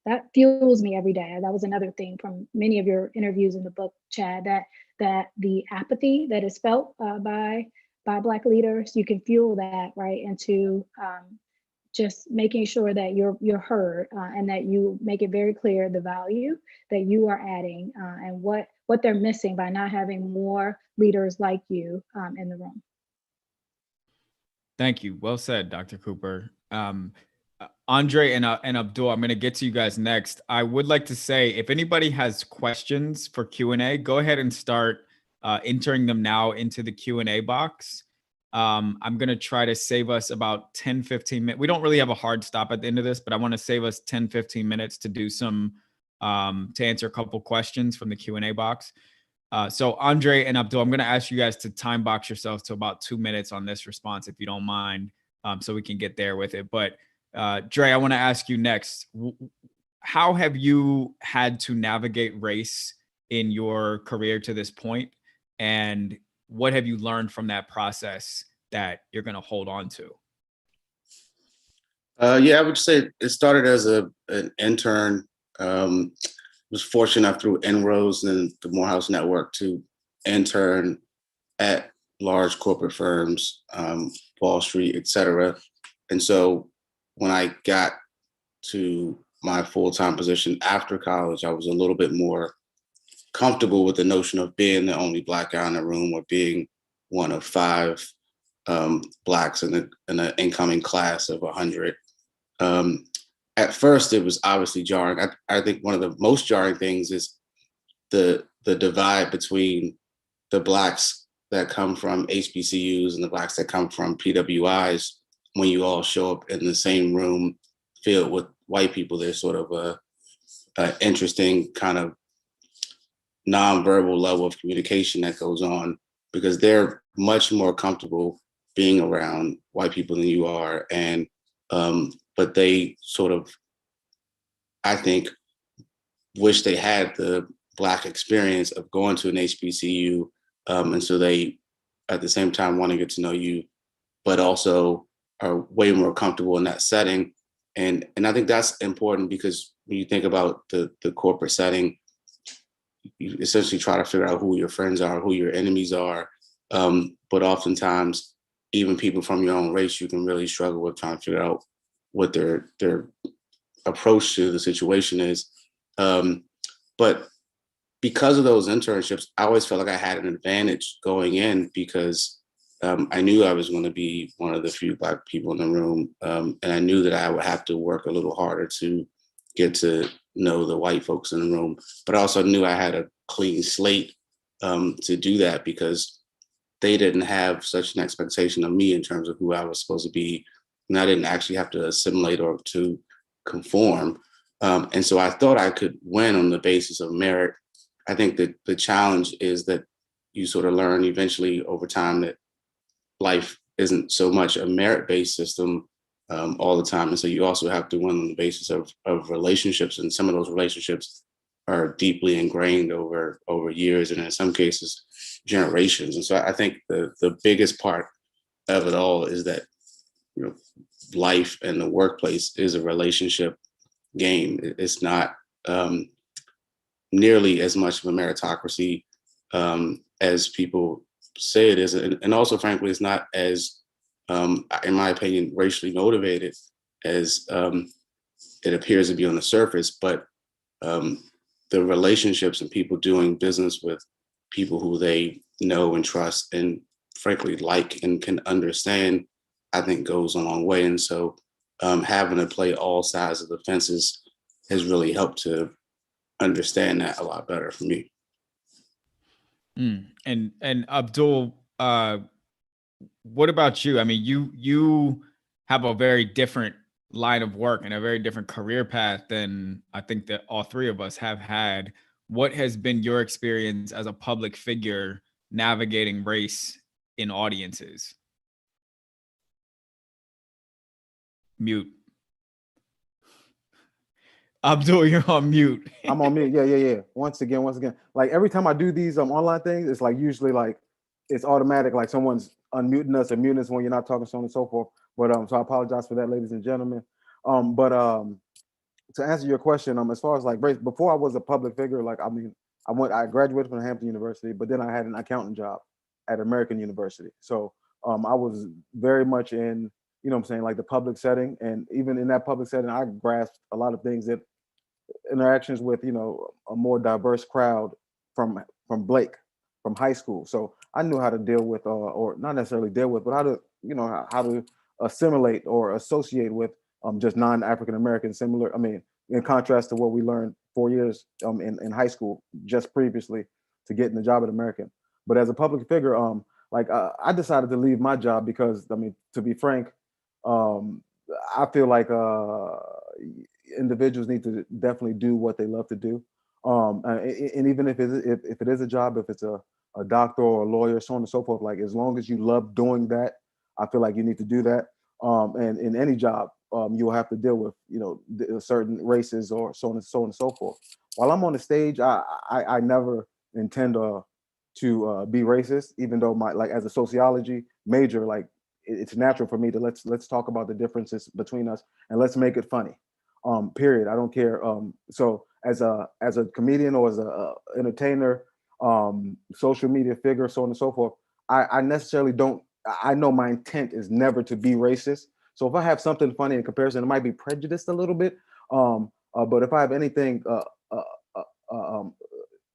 that fuels me every day. That was another thing from many of your interviews in the book, Chad, that the apathy that is felt by Black leaders, you can fuel that, right, into just making sure that you're heard and that you make it very clear the value that you are adding and what they're missing by not having more leaders like you in the room. Thank you. Well said, Dr. Cooper. Andre and Abdul, I'm going to get to you guys next. I would like to say, if anybody has questions for Q&A, go ahead and start entering them now into the Q&A box. I'm going to try to save us about 10, 15 minutes. We don't really have a hard stop at the end of this, but I want to save us 10, 15 minutes to do some, to answer a couple questions from the Q&A box. So Andre and Abdul, I'm going to ask you guys to time box yourselves to about 2 minutes on this response, if you don't mind, so we can get there with it. But Dre, I want to ask you next, how have you had to navigate race in your career to this point? And what have you learned from that process that you're going to hold on to? Yeah, I would say it started as an intern. Was fortunate enough through Inroads and the Morehouse Network to intern at large corporate firms, Wall Street, et cetera. And so when I got to my full-time position after college, I was a little bit more comfortable with the notion of being the only Black guy in the room or being one of 5 Blacks in an incoming class of 100. At first, it was obviously jarring. I think one of the most jarring things is the divide between the Blacks that come from HBCUs and the Blacks that come from PWIs. When you all show up in the same room filled with white people, there's sort of a interesting kind of nonverbal level of communication that goes on because they're much more comfortable being around white people than you are. And but they sort of, I think, wish they had the Black experience of going to an HBCU. And so they, at the same time, want to get to know you, but also are way more comfortable in that setting. And I think that's important because when you think about the corporate setting, you essentially try to figure out who your friends are, who your enemies are. But oftentimes, even people from your own race, you can really struggle with trying to figure out what their approach to the situation is. But because of those internships, I always felt like I had an advantage going in because I knew I was going to be one of the few Black people in the room. And I knew that I would have to work a little harder to get to know the white folks in the room. But I also knew I had a clean slate to do that because they didn't have such an expectation of me in terms of who I was supposed to be. And I didn't actually have to assimilate or to conform. And so I thought I could win on the basis of merit. I think that the challenge is that you sort of learn eventually over time that life isn't so much a merit-based system all the time. And so you also have to win on the basis of relationships. And some of those relationships are deeply ingrained over years, and in some cases, generations. And so I think the biggest part of it all is that, you know, life and the workplace is a relationship game. It's not nearly as much of a meritocracy as people say it is. And also, frankly, it's not as, in my opinion, racially motivated as it appears to be on the surface. But the relationships and people doing business with people who they know and trust and frankly like and can understand, I think goes a long way. And so having to play all sides of the fences has really helped to understand that a lot better for me. And Abdul, what about you? I mean, you have a very different line of work and a very different career path than I think that all three of us have had. What has been your experience as a public figure navigating race in audiences? Mute. Abdul, you're on mute. I'm on mute. Yeah. Once again. Like every time I do these online things, it's like usually like it's automatic, like someone's unmuting us or muting us when you're not talking, so on and so forth. But so I apologize for that, ladies and gentlemen. But to answer your question, as far as like race, before I was a public figure, like I graduated from Hampton University, but then I had an accounting job at American University. So I was very much in, you know what I'm saying, like the public setting. And even in that public setting, I grasped a lot of things that interactions with, you know, a more diverse crowd from Blake, from high school. So I knew how to deal with, or not necessarily deal with, but how to, you know, how to assimilate or associate with just non-African American, similar, I mean, in contrast to what we learned 4 years in high school, just previously to getting the job at American. But as a public figure, I decided to leave my job because, I mean, to be frank, I feel like individuals need to definitely do what they love to do. And even if it is a job, if it's a doctor or a lawyer, so on and so forth, like as long as you love doing that, I feel like you need to do that. And in any job, you'll have to deal with, you know, certain races or so on and so forth. While I'm on the stage, I never intend to be racist, even though like as a sociology major, like it's natural for me to let's talk about the differences between us and let's make it funny. Period. I don't care. So as a comedian or as a entertainer, social media figure, so on and so forth, I necessarily don't. I know my intent is never to be racist. So if I have something funny in comparison, it might be prejudiced a little bit. But if I have anything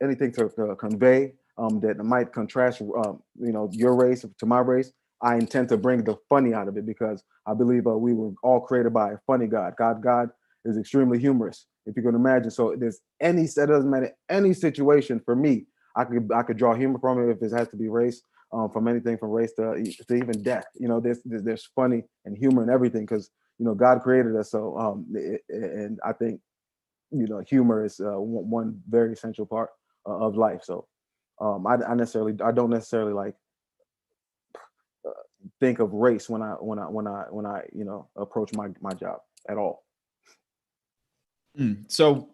anything to convey that might contrast, you know, your race to my race, I intend to bring the funny out of it because I believe we were all created by a funny God. God is extremely humorous, if you can imagine. So there's it doesn't matter any situation for me. I could draw humor from it if it has to be race, from anything from race to even death. You know, there's funny and humor and everything because, you know, God created us. So and I think, you know, humor is one very essential part of life. So I don't necessarily like think of race when I you know, approach my job at all. So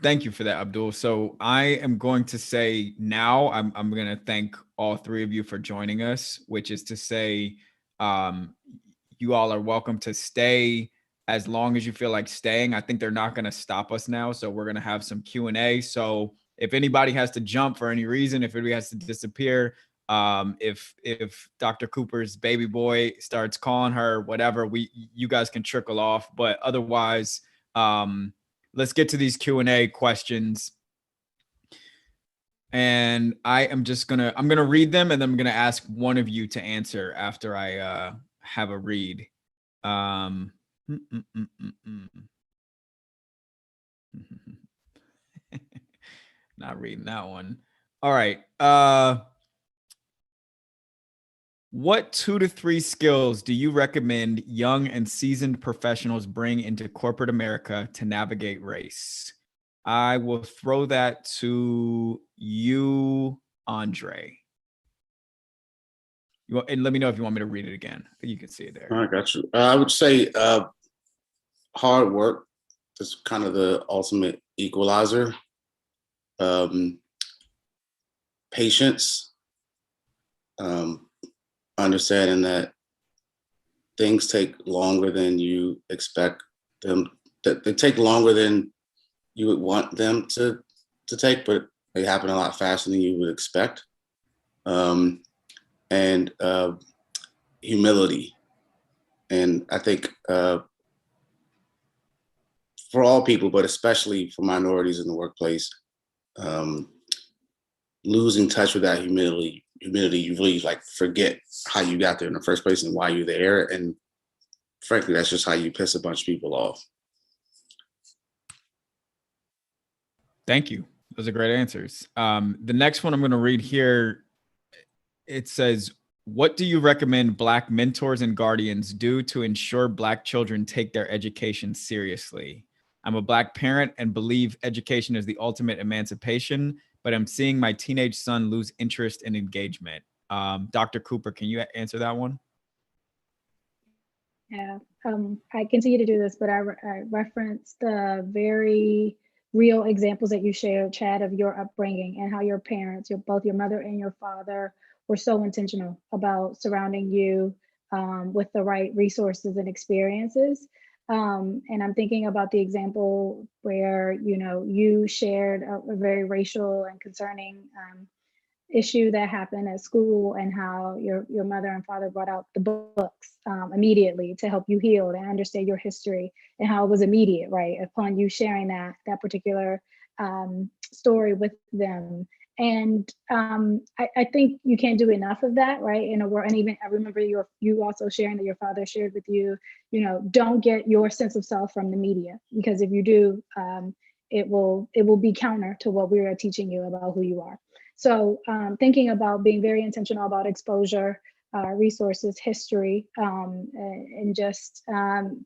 thank you for that, Abdul. So I am going to say now I'm going to thank all three of you for joining us, which is to say you all are welcome to stay as long as you feel like staying. I think they're not going to stop us now. So we're going to have some Q&A. So if anybody has to jump for any reason, if anybody has to disappear, if Dr. Cooper's baby boy starts calling her, whatever, you guys can trickle off. But otherwise, let's get to these Q&A questions. And I'm going to read them and then I'm going to ask one of you to answer after I have a read. Not reading that one. All right. What 2 to 3 skills do you recommend young and seasoned professionals bring into corporate America to navigate race? I will throw that to you, Andre. And let me know if you want me to read it again. I think you can see it there. I got you. I would say hard work is kind of the ultimate equalizer. Patience, understanding that things take longer than you expect them, that they take longer than you would want them to take, but they happen a lot faster than you would expect. And humility. And I think for all people, but especially for minorities in the workplace, losing touch with that humility, you really like forget how you got there in the first place and why you're there. And frankly, that's just how you piss a bunch of people off. Thank you. Those are great answers. The next one I'm going to read here, it says, what do you recommend Black mentors and guardians do to ensure Black children take their education seriously? I'm a Black parent and believe education is the ultimate emancipation, but I'm seeing my teenage son lose interest and engagement. Dr. Cooper, can you answer that one? Yeah, I continue to do this, but I referenced the very real examples that you shared, Chad, of your upbringing and how your parents, both your mother and your father, were so intentional about surrounding you with the right resources and experiences. And I'm thinking about the example where, you shared a very racial and concerning issue that happened at school, and how your mother and father brought out the books immediately to help you heal and understand your history, and how it was immediate, right, upon you sharing that particular story with them. And I think you can't do enough of that, right, in a world. And even I remember you also sharing that your father shared with you, don't get your sense of self from the media, because if you do, it will be counter to what we are teaching you about who you are. So thinking about being very intentional about exposure, resources, history, and just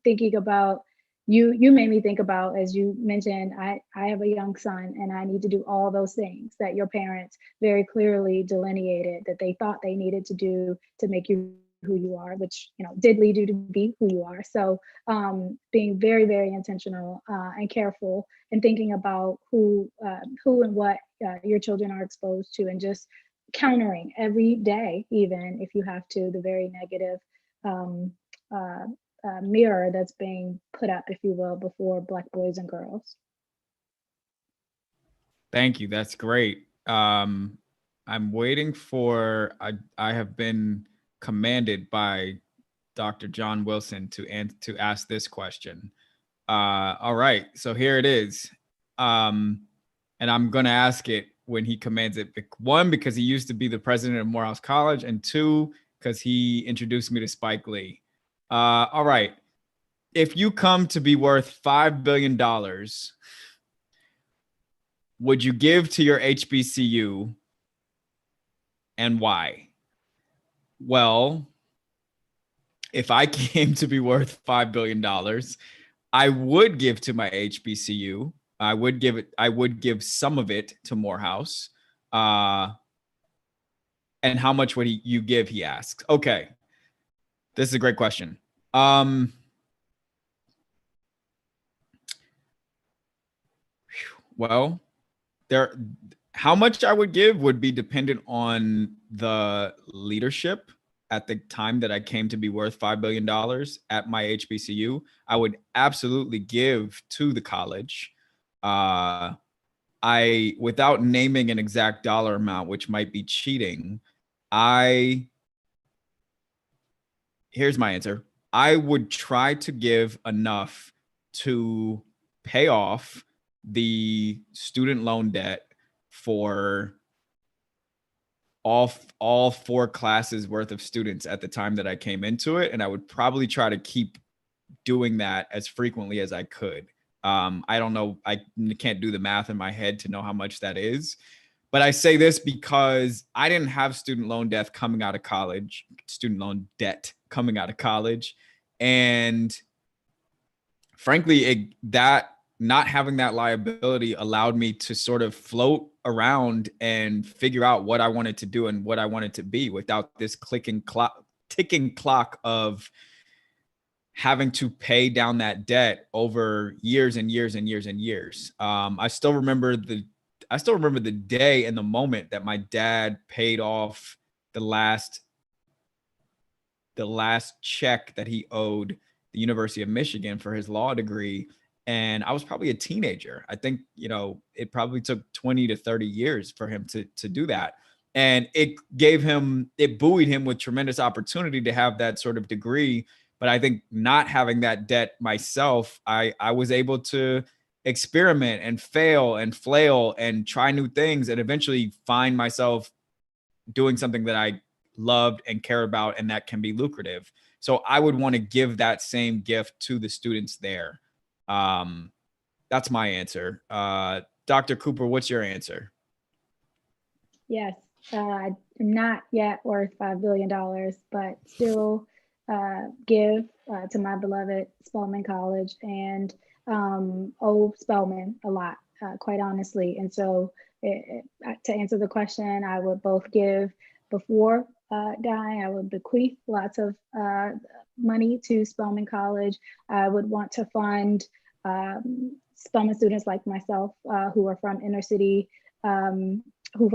thinking about, you made me think about, as you mentioned, I have a young son, and I need to do all those things that your parents very clearly delineated that they thought they needed to do to make you who you are, which did lead you to be who you are. So being very, very intentional and careful, and thinking about who and what your children are exposed to, and just countering every day, even if you have to, the very negative mirror that's being put up, if you will, before Black boys and girls. Thank you. That's great. I'm waiting for, I have been commanded by Dr. John Wilson to ask this question. All right, so here it is. And I'm going to ask it when he commands it. One, because he used to be the president of Morehouse College, and two, because he introduced me to Spike Lee. All right. If you come to be worth $5 billion, would you give to your HBCU, and why? Well, if I came to be worth $5 billion, I would give to my HBCU. I would give some of it to Morehouse. And how much would you give, he asks. Okay. This is a great question. Well, how much I would give would be dependent on the leadership at the time that I came to be worth $5 billion at my HBCU. I would absolutely give to the college. Without naming an exact dollar amount, which might be cheating, here's my answer. I would try to give enough to pay off the student loan debt for all 4 classes worth of students at the time that I came into it. And I would probably try to keep doing that as frequently as I could. I don't know. I can't do the math in my head to know how much that is. But I say this because I didn't have student loan debt coming out of college. And frankly, not having that liability allowed me to sort of float around and figure out what I wanted to do and what I wanted to be without this ticking clock of having to pay down that debt over years and years and years and years. I still remember the day and the moment that my dad paid off the last check that he owed the University of Michigan for his law degree. And I was probably a teenager. I think, it probably took 20 to 30 years for him to do that. And it buoyed him with tremendous opportunity to have that sort of degree. But I think not having that debt myself, I was able to experiment and fail and flail and try new things and eventually find myself doing something that I loved and care about and that can be lucrative. So I would want to give that same gift to the students there. That's my answer. Dr. Cooper, what's your answer? Yes, I'm not yet worth $5 billion, but still give to my beloved Spelman College and owe Spelman a lot, quite honestly. And so to answer the question, I would both give before dying. I would bequeath lots of money to Spelman College. I would want to fund Spelman students like myself who are from inner city, who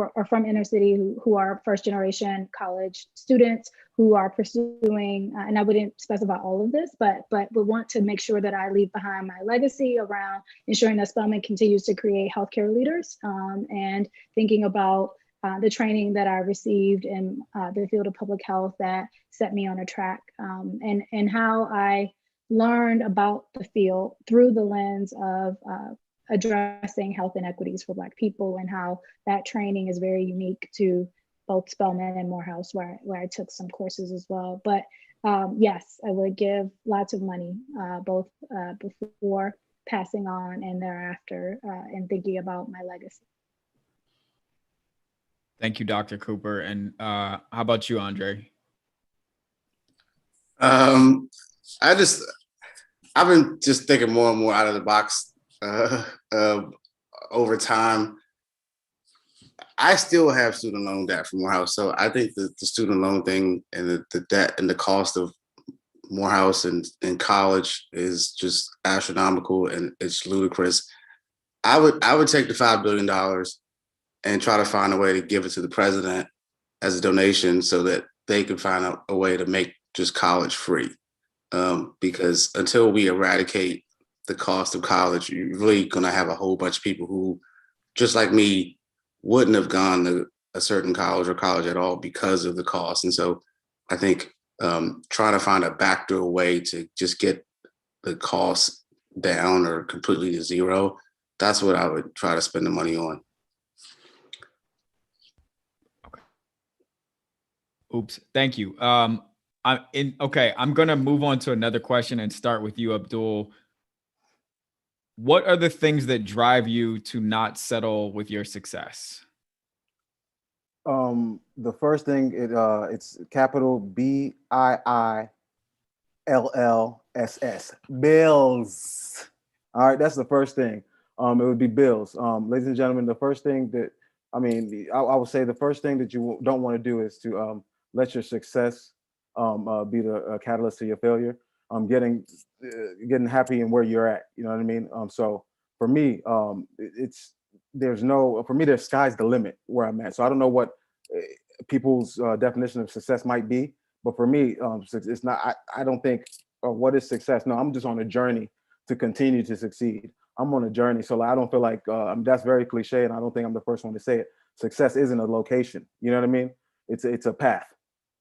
are first generation college students who are pursuing, and I wouldn't specify all of this, but would want to make sure that I leave behind my legacy around ensuring that Spelman continues to create healthcare leaders, and thinking about the training that I received in the field of public health that set me on a track, and how I learned about the field through the lens of addressing health inequities for Black people, and how that training is very unique to both Spelman and Morehouse, where I took some courses as well. But yes, I would give lots of money, both before passing on and thereafter, and thinking about my legacy. Thank you, Dr. Cooper. And how about you, Andre? I've been just thinking more and more out of the box over time. I still have student loan debt from Morehouse, so I think that the student loan thing and the debt and the cost of Morehouse and college is just astronomical and it's ludicrous. I would take the $5 billion and try to find a way to give it to the president as a donation so that they can find a way to make just college free. Because until we eradicate the cost of college, you're really going to have a whole bunch of people who, just like me, wouldn't have gone to a certain college or college at all because of the cost. And so I think trying to find a backdoor way to just get the cost down or completely to zero, that's what I would try to spend the money on. Okay. Oops. Thank you. I'm going to move on to another question and start with you, Abdul. What are the things that drive you to not settle with your success? The first thing, it's capital BIILLSS, bills. All right, that's the first thing. It would be bills. Ladies and gentlemen, the first thing that, I would say the first thing that you don't want to do is to let your success be the catalyst to your failure. Getting happy in where you're at, you know what I mean? So for me, there's sky's the limit where I'm at. So I don't know what people's definition of success might be, but for me, it's not, I don't think, what is success? No, I'm just on a journey to continue to succeed. I'm on a journey. So I don't feel like, that's very cliche, and I don't think I'm the first one to say it. Success isn't a location, you know what I mean? It's a path.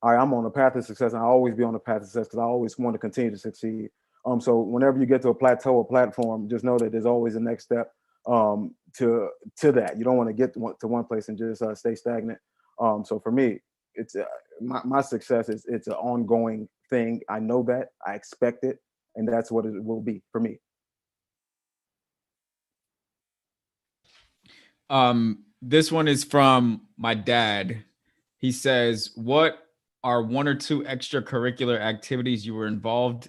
All right, I'm on a path of success, and I'll always be on a path of success because I always want to continue to succeed. So whenever you get to a plateau or platform, just know that there's always a next step to that. You don't want to get to one place and just stay stagnant. So for me, it's my success it's an ongoing thing. I know that, I expect it, and that's what it will be for me. This one is from my dad. He says, what are one or two extracurricular activities you were involved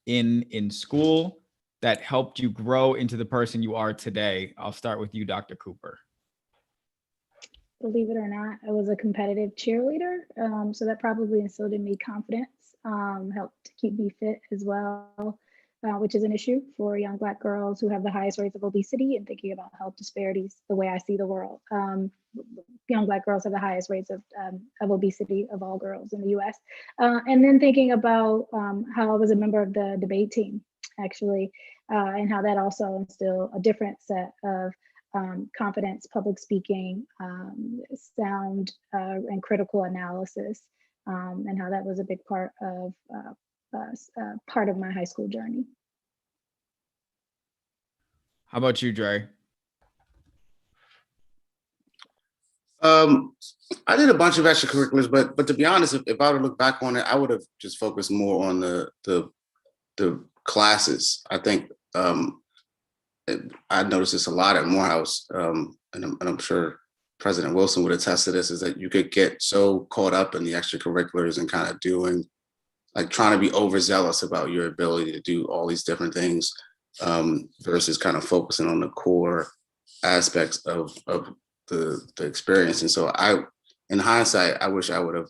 in school that helped you grow into the person you are today? I'll start with you, Dr. Cooper. Believe it or not, I was a competitive cheerleader. So that probably instilled in me confidence, helped keep me fit as well, which is an issue for young Black girls who have the highest rates of obesity, and thinking about health disparities the way I see the world. Young Black girls have the highest rates of obesity of all girls in the US. And then thinking about how I was a member of the debate team, actually, and how that also instilled a different set of confidence, public speaking, sound and critical analysis, and how that was a big part of my high school journey. How about you, Dre? I did a bunch of extracurriculars, but to be honest, if I were to look back on it, I would have just focused more on the classes. I think I noticed this a lot at Morehouse, and I'm sure President Wilson would attest to this, is that you could get so caught up in the extracurriculars and kind of doing, like trying to be overzealous about your ability to do all these different things, versus kind of focusing on the core aspects of the experience. And so in hindsight, I wish I would have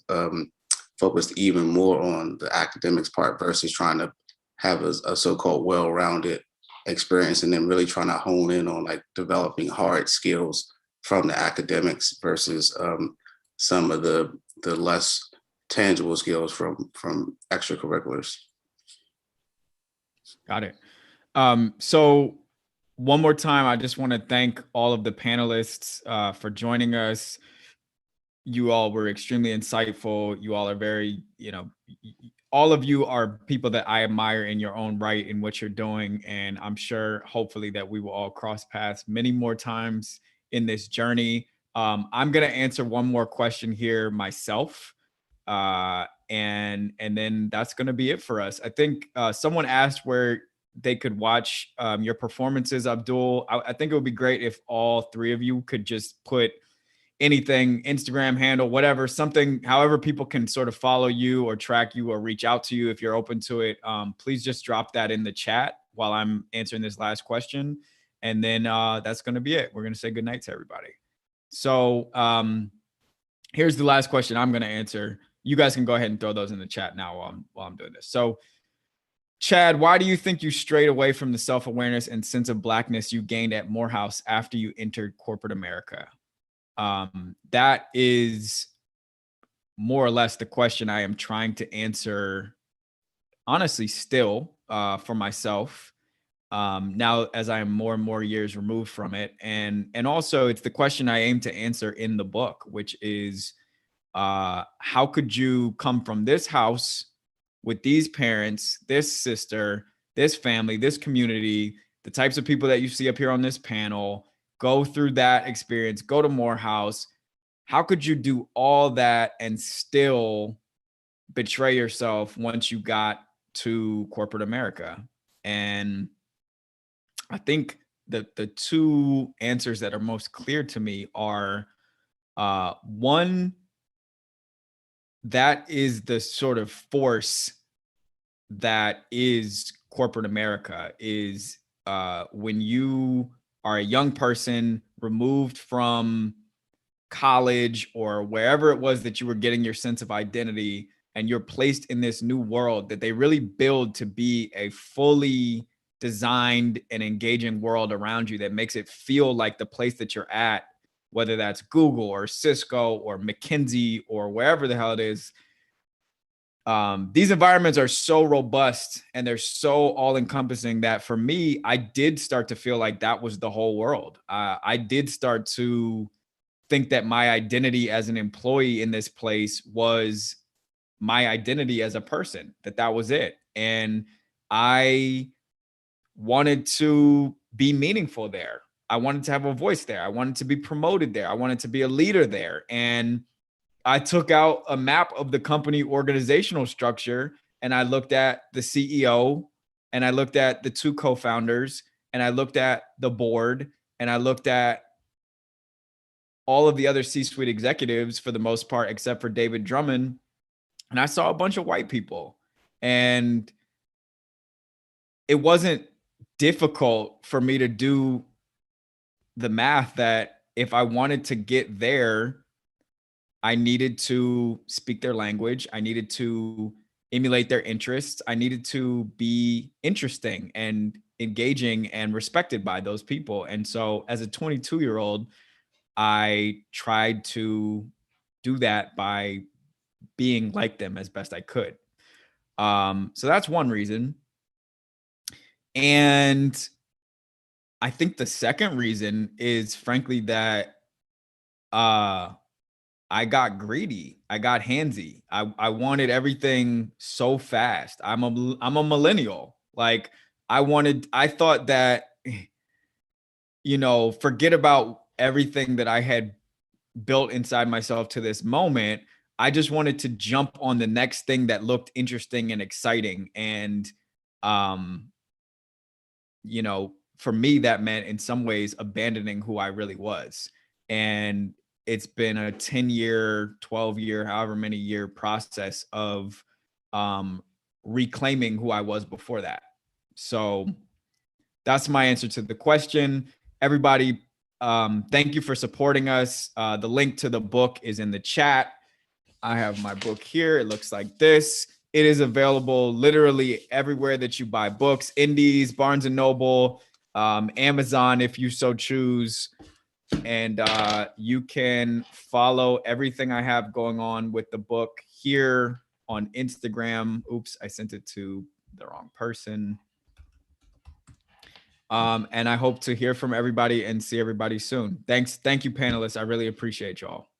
focused even more on the academics part versus trying to have a so-called well-rounded experience, and then really trying to hone in on like developing hard skills from the academics versus some of the less tangible skills from extracurriculars. Got it. So one more time, I just want to thank all of the panelists for joining us. You all were extremely insightful. You all are very, all of you are people that I admire in your own right in what you're doing. And I'm sure, hopefully, that we will all cross paths many more times in this journey. I'm going to answer one more question here myself. And then that's going to be it for us. I think someone asked where they could watch your performances, Abdul. I think it would be great if all three of you could just put anything, Instagram handle, whatever, something, however people can sort of follow you or track you or reach out to you if you're open to it. Please just drop that in the chat while I'm answering this last question. And then that's going to be it. We're going to say goodnight to everybody. So here's the last question I'm going to answer. You guys can go ahead and throw those in the chat now while I'm doing this. So Chad, why do you think you strayed away from the self-awareness and sense of Blackness you gained at Morehouse after you entered corporate America? That is more or less the question I am trying to answer, honestly, still for myself. Now, as I am more and more years removed from it. And also it's the question I aim to answer in the book, which is, how could you come from this house with these parents, this sister, this family, this community, the types of people that you see up here on this panel, go through that experience, go to Morehouse? How could you do all that and still betray yourself once you got to corporate America? And I think the two answers that are most clear to me are, one, that is the sort of force that is corporate America, is when you are a young person removed from college or wherever it was that you were getting your sense of identity, and you're placed in this new world that they really build to be a fully designed and engaging world around you that makes it feel like the place that you're at, whether that's Google or Cisco or McKinsey or wherever the hell it is. These environments are so robust and they're so all-encompassing that for me, I did start to feel like that was the whole world. I did start to think that my identity as an employee in this place was my identity as a person, that was it. And I wanted to be meaningful there. I wanted to have a voice there. I wanted to be promoted there. I wanted to be a leader there. And I took out a map of the company organizational structure, and I looked at the CEO, and I looked at the two co-founders, and I looked at the board, and I looked at all of the other C-suite executives for the most part, except for David Drummond. And I saw a bunch of white people, and it wasn't difficult for me to do the math that if I wanted to get there, I needed to speak their language. I needed to emulate their interests. I needed to be interesting and engaging and respected by those people. And so as a 22-year-old, I tried to do that by being like them as best I could. So that's one reason. And I think the second reason is frankly that I got greedy. I got handsy. I wanted everything so fast. I'm a millennial. Like I thought that you know, forget about everything that I had built inside myself to this moment. I just wanted to jump on the next thing that looked interesting and exciting. And, you know, for me, that meant in some ways abandoning who I really was. And it's been a 10-year, 12-year, however many year process of reclaiming who I was before that. So that's my answer to the question. Everybody, thank you for supporting us. The link to the book is in the chat. I have my book here. It looks like this. It is available literally everywhere that you buy books: Indies, Barnes and Noble, Amazon, if you so choose. And you can follow everything I have going on with the book here on Instagram. Oops, I sent it to the wrong person. And I hope to hear from everybody and see everybody soon. Thank you, panelists. I really appreciate y'all.